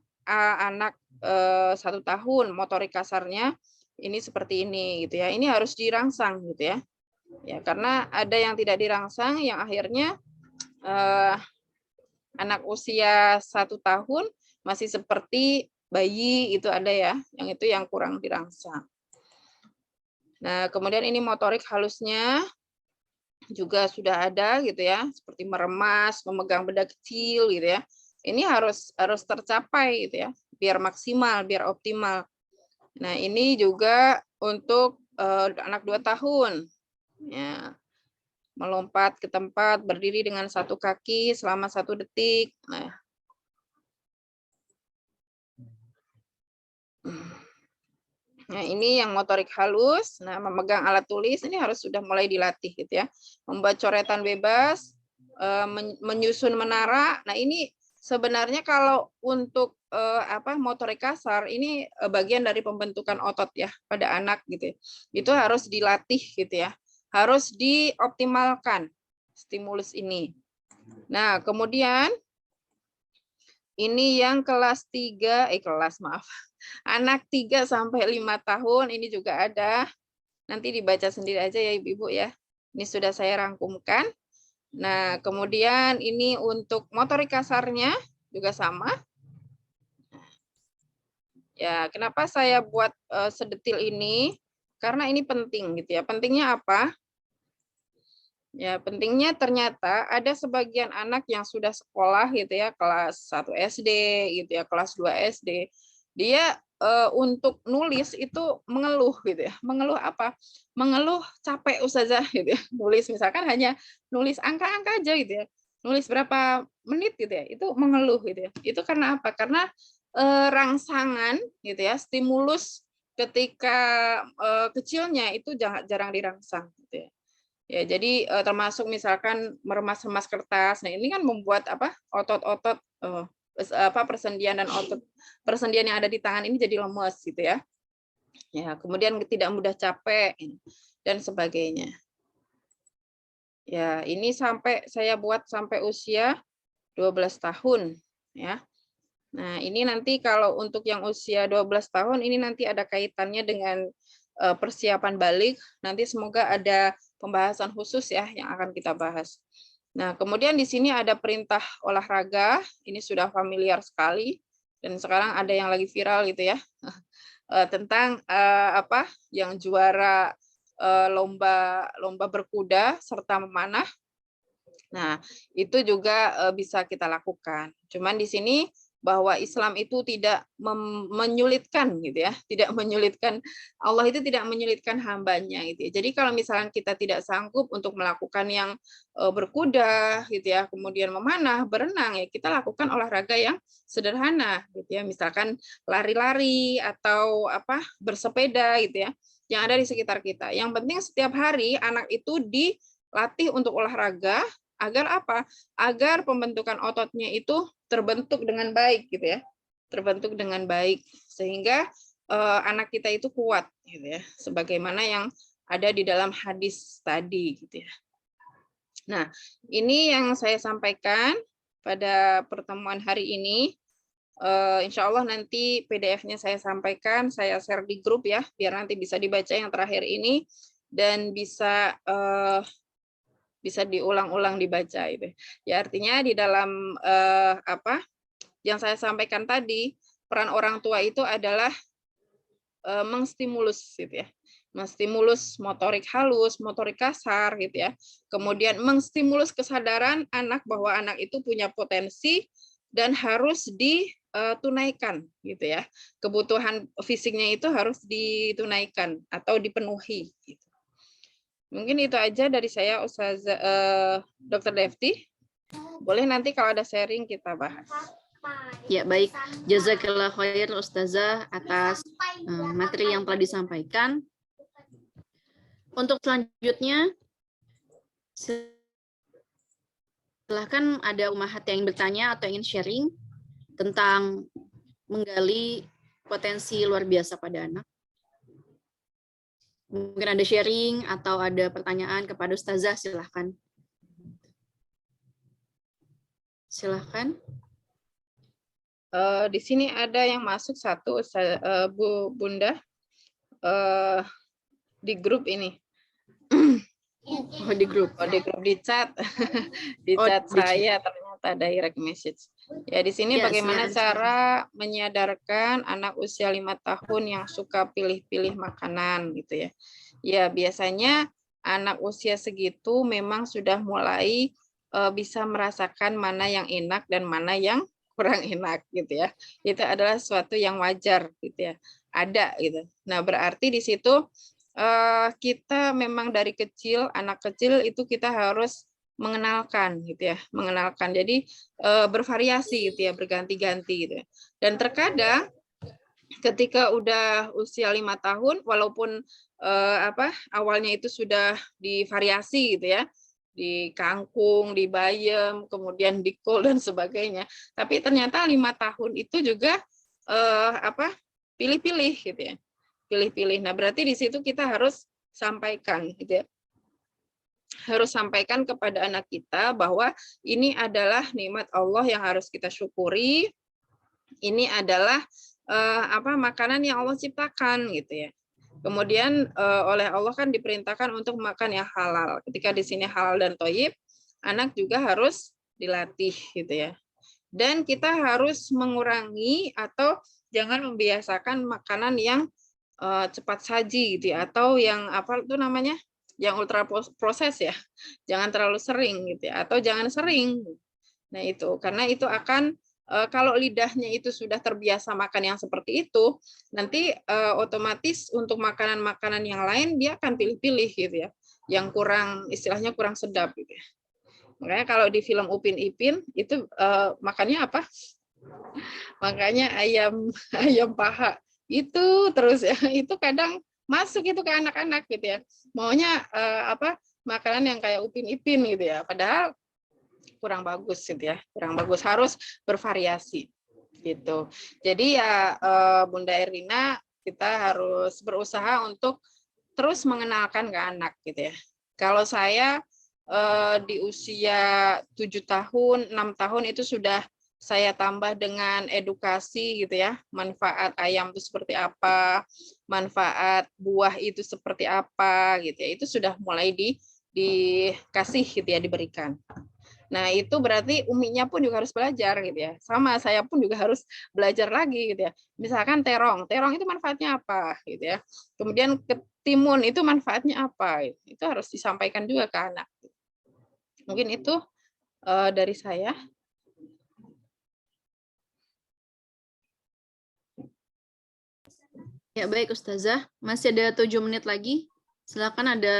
anak 1 tahun, motorik kasarnya ini seperti ini gitu ya. Ini harus dirangsang gitu ya. Ya, karena ada yang tidak dirangsang yang akhirnya anak usia 1 tahun masih seperti bayi, itu ada ya. Yang itu yang kurang dirangsang. Nah, kemudian ini motorik halusnya. juga sudah ada gitu ya, seperti meremas, memegang benda kecil gitu ya. Ini harus tercapai gitu ya, biar maksimal, biar optimal. Nah, ini juga untuk anak 2 tahun. Ya, melompat ke tempat, berdiri dengan satu kaki selama 1 detik. Nah, ini yang motorik halus. Nah, memegang alat tulis ini harus sudah mulai dilatih gitu ya. Membuat coretan bebas, menyusun menara. Nah, ini sebenarnya kalau untuk motorik kasar ini bagian dari pembentukan otot ya pada anak gitu ya. Itu harus dilatih gitu ya. Harus dioptimalkan stimulus ini. Nah, kemudian ini yang kelas 3, anak 3 sampai 5 tahun ini juga ada. Nanti dibaca sendiri aja ya Ibu-ibu ya. Ini sudah saya rangkumkan. Nah, kemudian ini untuk motorik kasarnya juga sama. Ya, kenapa saya buat sedetil ini? Karena ini penting gitu ya. Pentingnya apa? Ya, pentingnya ternyata ada sebagian anak yang sudah sekolah gitu ya, kelas 1 SD gitu ya, kelas 2 SD. Dia untuk nulis itu mengeluh gitu ya. Mengeluh apa? Mengeluh capek Ustazah gitu ya. Nulis misalkan hanya nulis angka-angka aja gitu ya. Nulis berapa menit gitu ya. Itu mengeluh gitu ya. Itu karena apa? Karena rangsangan gitu ya, stimulus ketika kecilnya itu jarang dirangsang gitu ya. Ya, jadi termasuk misalkan meremas-remas kertas. Nah, ini kan membuat otot-otot persendian dan otot persendian yang ada di tangan ini jadi lemes gitu ya. Ya, kemudian tidak mudah capek dan sebagainya. Ya, ini saya buat sampai usia 12 tahun ya. Nah, ini nanti kalau untuk yang usia 12 tahun ini nanti ada kaitannya dengan persiapan balik. Nanti semoga ada pembahasan khusus ya yang akan kita bahas. Nah, kemudian di sini ada perintah olahraga. Ini sudah familiar sekali dan sekarang ada yang lagi viral gitu ya. Tentang yang juara lomba berkuda serta memanah. Nah, itu juga bisa kita lakukan. Cuman di sini bahwa Islam itu tidak menyulitkan gitu ya, tidak menyulitkan, Allah itu tidak menyulitkan hambanya gitu ya. Jadi kalau misalnya kita tidak sanggup untuk melakukan yang berkuda gitu ya, kemudian memanah, berenang ya, kita lakukan olahraga yang sederhana gitu ya, misalkan lari-lari atau bersepeda gitu ya, yang ada di sekitar kita. Yang penting setiap hari anak itu dilatih untuk olahraga agar apa? Agar pembentukan ototnya itu terbentuk dengan baik gitu ya. Terbentuk dengan baik sehingga anak kita itu kuat gitu ya. Sebagaimana yang ada di dalam hadis tadi gitu ya. Nah, ini yang saya sampaikan pada pertemuan hari ini. Insya Allah nanti PDF-nya saya sampaikan, saya share di grup ya, biar nanti bisa dibaca yang terakhir ini dan bisa diulang-ulang dibaca itu. Ya artinya di dalam yang saya sampaikan tadi, peran orang tua itu adalah mengstimulus gitu ya. Menstimulus motorik halus, motorik kasar gitu ya. Kemudian mengstimulus kesadaran anak bahwa anak itu punya potensi dan harus ditunaikan gitu ya. Kebutuhan fisiknya itu harus ditunaikan atau dipenuhi gitu. Mungkin itu aja dari saya, Ustazah Dr. Devti. Boleh nanti kalau ada sharing kita bahas. Ya, baik. Jazakallah khair Ustazah atas materi yang telah disampaikan. Untuk selanjutnya, silahkan ada umahat yang ingin bertanya atau ingin sharing tentang menggali potensi luar biasa pada anak. Mungkin ada sharing atau ada pertanyaan kepada Ustazah, silahkan. Silahkan. Di sini ada yang masuk satu, Bu Bunda, di grup ini. Oh, di grup. Oh, di grup di chat. Di chat saya ternyata direct message. Ya, di sini Ya, bagaimana silakan. cara menyadarkan anak usia 5 tahun yang suka pilih-pilih makanan gitu ya. Ya, biasanya anak usia segitu memang sudah mulai bisa merasakan mana yang enak dan mana yang kurang enak gitu ya. Itu adalah sesuatu yang wajar gitu ya. Ada gitu. Nah, berarti di situ kita memang dari kecil, anak kecil itu kita harus mengenalkan gitu ya, mengenalkan. Jadi bervariasi gitu ya, berganti-ganti gitu ya. Dan terkadang ketika udah usia 5 tahun, walaupun awalnya itu sudah divariasi gitu ya, di kangkung, di bayam, kemudian di kol dan sebagainya. Tapi ternyata 5 tahun itu juga pilih-pilih gitu ya. Pilih-pilih. Nah, berarti di situ kita harus sampaikan gitu ya. Harus sampaikan kepada anak kita bahwa ini adalah nikmat Allah yang harus kita syukuri. Ini adalah makanan yang Allah ciptakan gitu ya. Kemudian oleh Allah kan diperintahkan untuk makan yang halal. Ketika di sini halal dan thayyib, anak juga harus dilatih gitu ya. Dan kita harus mengurangi atau jangan membiasakan makanan yang cepat saji gitu ya, atau yang yang ultra proses ya. Jangan terlalu sering gitu ya, atau jangan sering. Nah itu karena itu akan kalau lidahnya itu sudah terbiasa makan yang seperti itu, nanti otomatis untuk makanan-makanan yang lain dia akan pilih-pilih gitu ya, yang istilahnya kurang sedap gitu ya. Makanya kalau di film Upin Ipin itu makannya apa? Makanya ayam paha itu terus ya, itu kadang masuk itu ke anak-anak gitu ya. Maunya makanan yang kayak Upin Ipin gitu ya. Padahal kurang bagus gitu ya, kurang bagus, harus bervariasi gitu. Jadi ya Bunda Erlina, kita harus berusaha untuk terus mengenalkan ke anak gitu ya. Kalau saya di usia 7 tahun, 6 tahun itu sudah saya tambah dengan edukasi gitu ya, manfaat ayam itu seperti apa, manfaat buah itu seperti apa gitu ya. Itu sudah mulai dikasih gitu ya, diberikan. Nah, itu berarti uminya pun juga harus belajar gitu ya. Sama, saya pun juga harus belajar lagi gitu ya. Misalkan terong itu manfaatnya apa gitu ya. Kemudian ketimun itu manfaatnya apa. Itu harus disampaikan juga ke anak. Mungkin itu dari saya. Ya, baik Ustazah. Masih ada 7 menit lagi. Silakan ada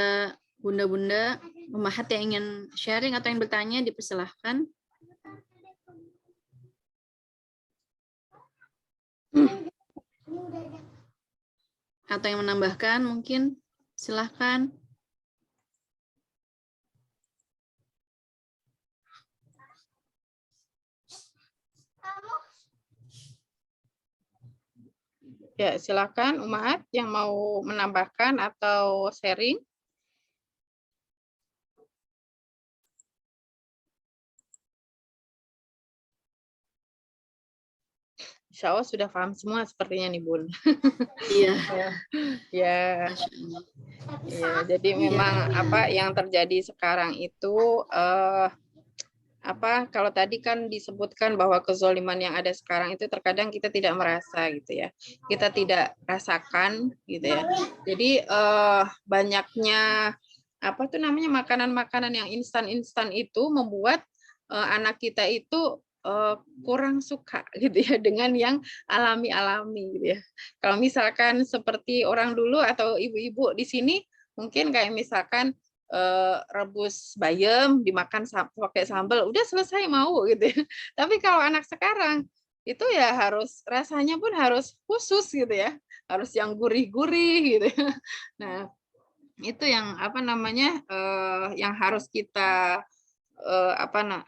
bunda-bunda Ummahat yang ingin sharing atau yang bertanya, dipersilahkan. Atau yang menambahkan mungkin, silahkan. Ya, silakan Ummahat yang mau menambahkan atau sharing. Insya Allah sudah paham semua sepertinya nih Bun. Iya. Ya. Ya, jadi memang apa yang terjadi sekarang itu kalau tadi kan disebutkan bahwa kezoliman yang ada sekarang itu terkadang kita tidak merasa gitu ya. Kita tidak rasakan gitu ya. Jadi banyaknya makanan-makanan yang instan-instan itu membuat anak kita itu kurang suka gitu ya dengan yang alami-alami gitu ya. Kalau misalkan seperti orang dulu atau ibu-ibu di sini mungkin kayak misalkan rebus bayam dimakan pakai sambal udah selesai mau gitu ya. Tapi kalau anak sekarang itu ya harus rasanya pun harus khusus gitu ya. Harus yang gurih-gurih gitu ya. Nah, itu yang yang harus kita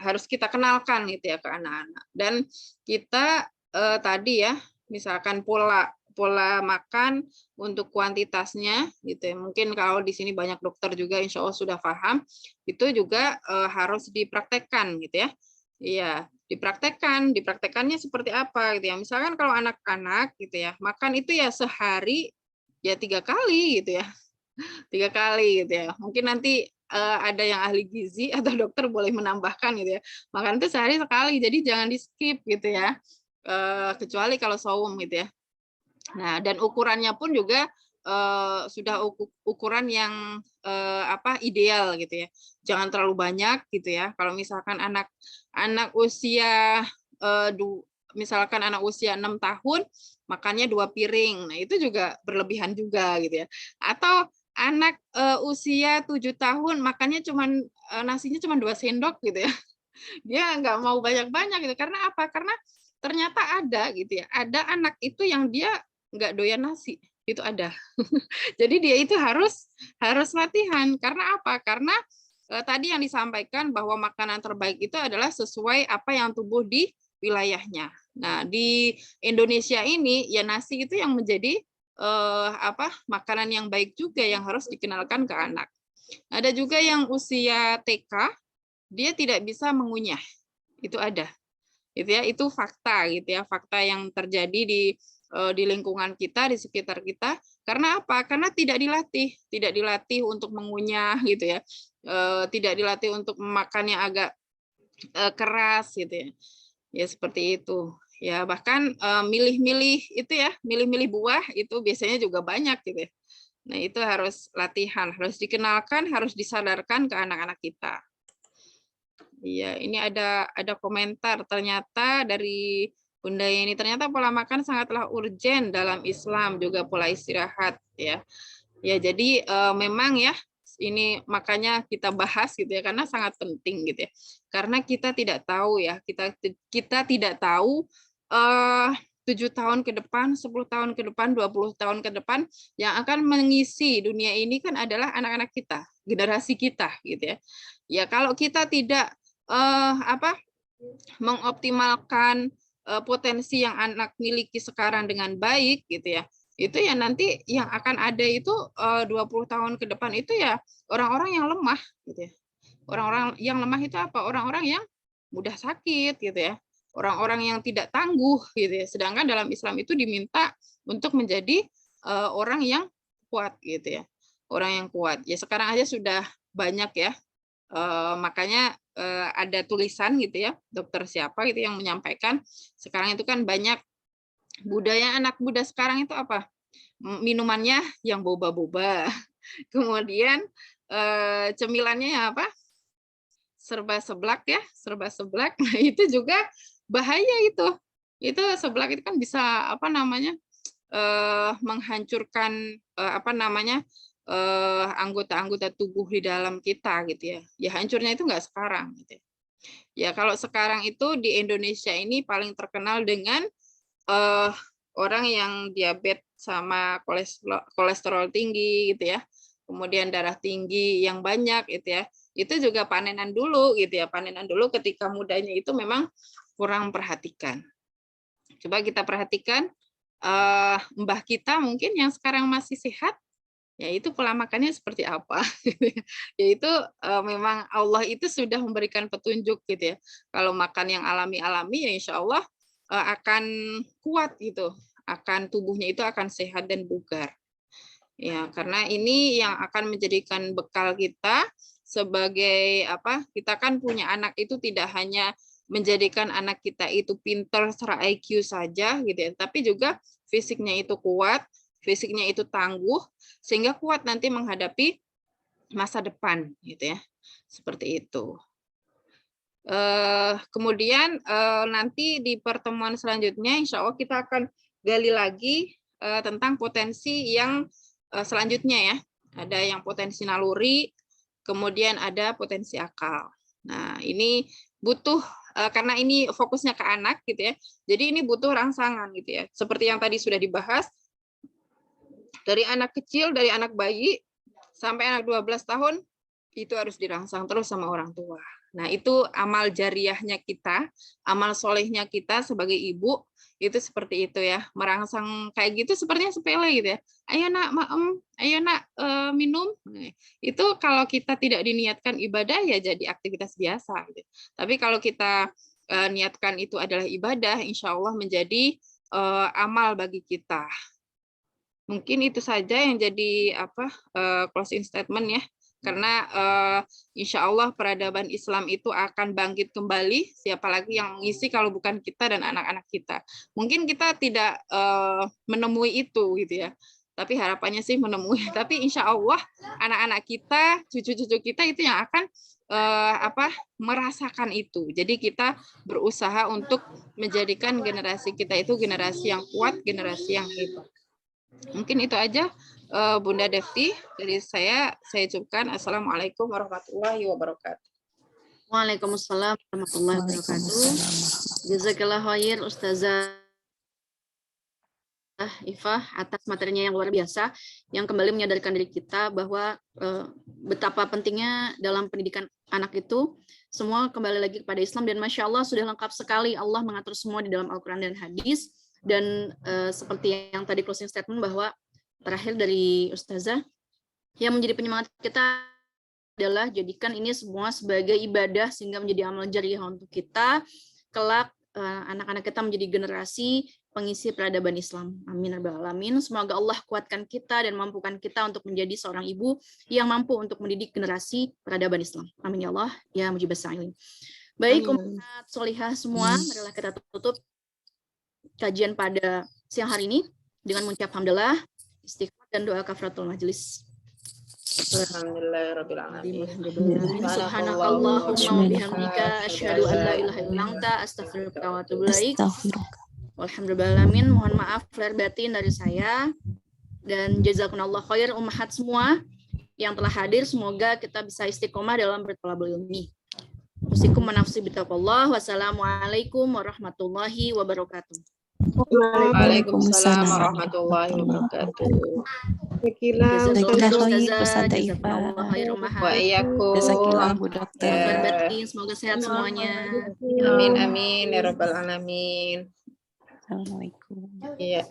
harus kita kenalkan gitu ya ke anak-anak. Dan kita tadi ya, misalkan pola makan untuk kuantitasnya gitu ya. Mungkin kalau di sini banyak dokter juga insya Allah sudah paham, itu juga harus dipraktekkan gitu ya. Iya, dipraktekannya seperti apa gitu ya. Misalkan kalau anak-anak gitu ya, makan itu ya sehari ya 3 kali gitu ya. 3 kali gitu ya. Mungkin nanti ada yang ahli gizi atau dokter boleh menambahkan gitu ya. Makan itu sehari sekali, jadi jangan di-skip gitu ya. Kecuali kalau saum gitu ya. Nah, dan ukurannya pun juga ukuran yang ideal gitu ya. Jangan terlalu banyak gitu ya. Kalau misalkan anak usia misalkan anak usia 6 tahun makannya 2 piring. Nah, itu juga berlebihan juga gitu ya. Atau anak usia 7 tahun makannya nasinya cuma 2 sendok gitu ya. Dia nggak mau banyak-banyak gitu. Karena apa? Karena ternyata ada gitu ya. Ada anak itu yang dia nggak doyan nasi. Itu ada. Jadi dia itu harus latihan. Karena apa? Karena tadi yang disampaikan bahwa makanan terbaik itu adalah sesuai apa yang tumbuh di wilayahnya. Nah, di Indonesia ini ya nasi itu yang menjadi makanan yang baik juga yang harus dikenalkan ke anak. Ada juga yang usia TK, dia tidak bisa mengunyah. Itu ada. Gitu ya, itu fakta gitu ya, fakta yang terjadi di lingkungan kita, di sekitar kita. Karena apa? Karena tidak dilatih untuk mengunyah gitu ya. Tidak dilatih untuk makan yang agak keras gitu ya. Ya seperti itu. Ya bahkan milih-milih itu ya, milih-milih buah itu biasanya juga banyak gitu ya. Nah, itu harus latihan, harus dikenalkan, harus disadarkan ke anak-anak kita. Iya, ini ada komentar ternyata dari Bunda Yeni, ternyata pola makan sangatlah urgen dalam Islam, juga pola istirahat ya. Ya, jadi memang ya ini makanya kita bahas gitu ya karena sangat penting gitu ya. Karena kita tidak tahu ya, kita tidak tahu 7 tahun ke depan, 10 tahun ke depan, 20 tahun ke depan yang akan mengisi dunia ini kan adalah anak-anak kita, generasi kita gitu ya. Ya kalau kita tidak mengoptimalkan potensi yang anak miliki sekarang dengan baik gitu ya, itu ya nanti yang akan ada itu 20 tahun ke depan itu ya orang-orang yang lemah gitu ya. Orang-orang yang lemah itu apa? Orang-orang yang mudah sakit gitu ya. Orang-orang yang tidak tangguh gitu ya. Sedangkan dalam Islam itu diminta untuk menjadi orang yang kuat gitu ya. Orang yang kuat. Ya sekarang aja sudah banyak ya. Makanya ada tulisan gitu ya, dokter siapa gitu yang menyampaikan sekarang itu kan banyak budaya anak muda sekarang itu apa? Minumannya yang boba-boba. Kemudian cemilannya ya apa? Serba seblak ya, serba seblak. Nah, itu juga bahaya itu. Itu seblak itu kan bisa menghancurkan anggota-anggota tubuh di dalam kita gitu ya. Ya hancurnya itu nggak sekarang gitu. Ya kalau sekarang itu di Indonesia ini paling terkenal dengan orang yang diabetes sama kolesterol tinggi gitu ya. Kemudian darah tinggi yang banyak gitu ya. Itu juga panenan dulu gitu ya. Panenan dulu ketika mudanya itu memang kurang perhatikan. Coba kita perhatikan mbah kita mungkin yang sekarang masih sehat, ya itu pola makannya seperti apa. Yaitu memang Allah itu sudah memberikan petunjuk gitu ya. Kalau makan yang alami-alami ya insya Allah akan kuat gitu. Tubuhnya itu akan sehat dan bugar. Ya, karena ini yang akan menjadikan bekal kita sebagai kita kan punya anak itu tidak hanya menjadikan anak kita itu pintar secara IQ saja gitu ya, tapi juga fisiknya itu kuat, fisiknya itu tangguh sehingga kuat nanti menghadapi masa depan gitu ya. Seperti itu. Kemudian nanti di pertemuan selanjutnya insya Allah kita akan gali lagi tentang potensi yang selanjutnya ya. Ada yang potensi naluri, kemudian ada potensi akal. Nah, ini butuh karena ini fokusnya ke anak gitu ya. Jadi ini butuh rangsangan gitu ya. Seperti yang tadi sudah dibahas, dari anak kecil, dari anak bayi sampai anak 12 tahun itu harus dirangsang terus sama orang tua. Nah, itu amal jariahnya kita, amal solehnya kita sebagai ibu, itu seperti itu ya. Merangsang kayak gitu sepertinya sepele gitu ya. Ayo nak, ayo nak minum. Nah, itu kalau kita tidak diniatkan ibadah ya jadi aktivitas biasa. Gitu. Tapi kalau kita niatkan itu adalah ibadah, insya Allah menjadi amal bagi kita. Mungkin itu saja yang jadi closing statement ya. Karena insya Allah peradaban Islam itu akan bangkit kembali, siapa lagi yang mengisi kalau bukan kita dan anak-anak kita. Mungkin kita tidak menemui itu gitu ya. tapi harapannya sih menemui. Tapi insya Allah anak-anak kita, cucu-cucu kita itu yang akan merasakan itu. Jadi kita berusaha untuk menjadikan generasi kita itu generasi yang kuat, generasi yang hebat. Mungkin itu aja Bunda Devti dari saya ucapkan assalamualaikum warahmatullahi wabarakatuh. Waalaikumsalam warahmatullahi wabarakatuh. Jazakallah khair Ustazah Ifah atas materinya yang luar biasa, yang kembali menyadarkan diri kita bahwa betapa pentingnya dalam pendidikan anak itu semua kembali lagi kepada Islam, dan Masya Allah sudah lengkap sekali Allah mengatur semua di dalam Al-Quran dan Hadis. Dan seperti yang tadi closing statement bahwa terakhir dari Ustazah, yang menjadi penyemangat kita adalah jadikan ini semua sebagai ibadah sehingga menjadi amal jariah untuk kita kelak, anak-anak kita menjadi generasi pengisi peradaban Islam. Amin rabbal alamin. Semoga Allah kuatkan kita dan mampukan kita untuk menjadi seorang ibu yang mampu untuk mendidik generasi peradaban Islam. Amin ya Allah ya mujibas sa'ilin. Baik, umat solihah semua, marilah kita tutup kajian pada siang hari ini dengan mengucap hamdalah, istighfar dan doa kafaratul majelis. Alhamdulillahirabbil alamin. Subhanakallahumma wa bihamdika asyhadu an la ilaha illa anta astaghfiruka wa atubu ilaik. Alhamdulillahirabbil. Mohon maaf lahir batin dari saya, dan jazakumullah khair ummahat semua yang telah hadir. Semoga kita bisa istiqomah dalam berthalabul ilmi. Usikum manafsi bitaqwallah. Wassalamualaikum warahmatullahi wabarakatuh. Waalaikumsalam warahmatullahi wabarakatuh. Wa iyyakum. Semoga sehat semuanya. Amin amin ya rabbal alamin. Assalamualaikum. Iya.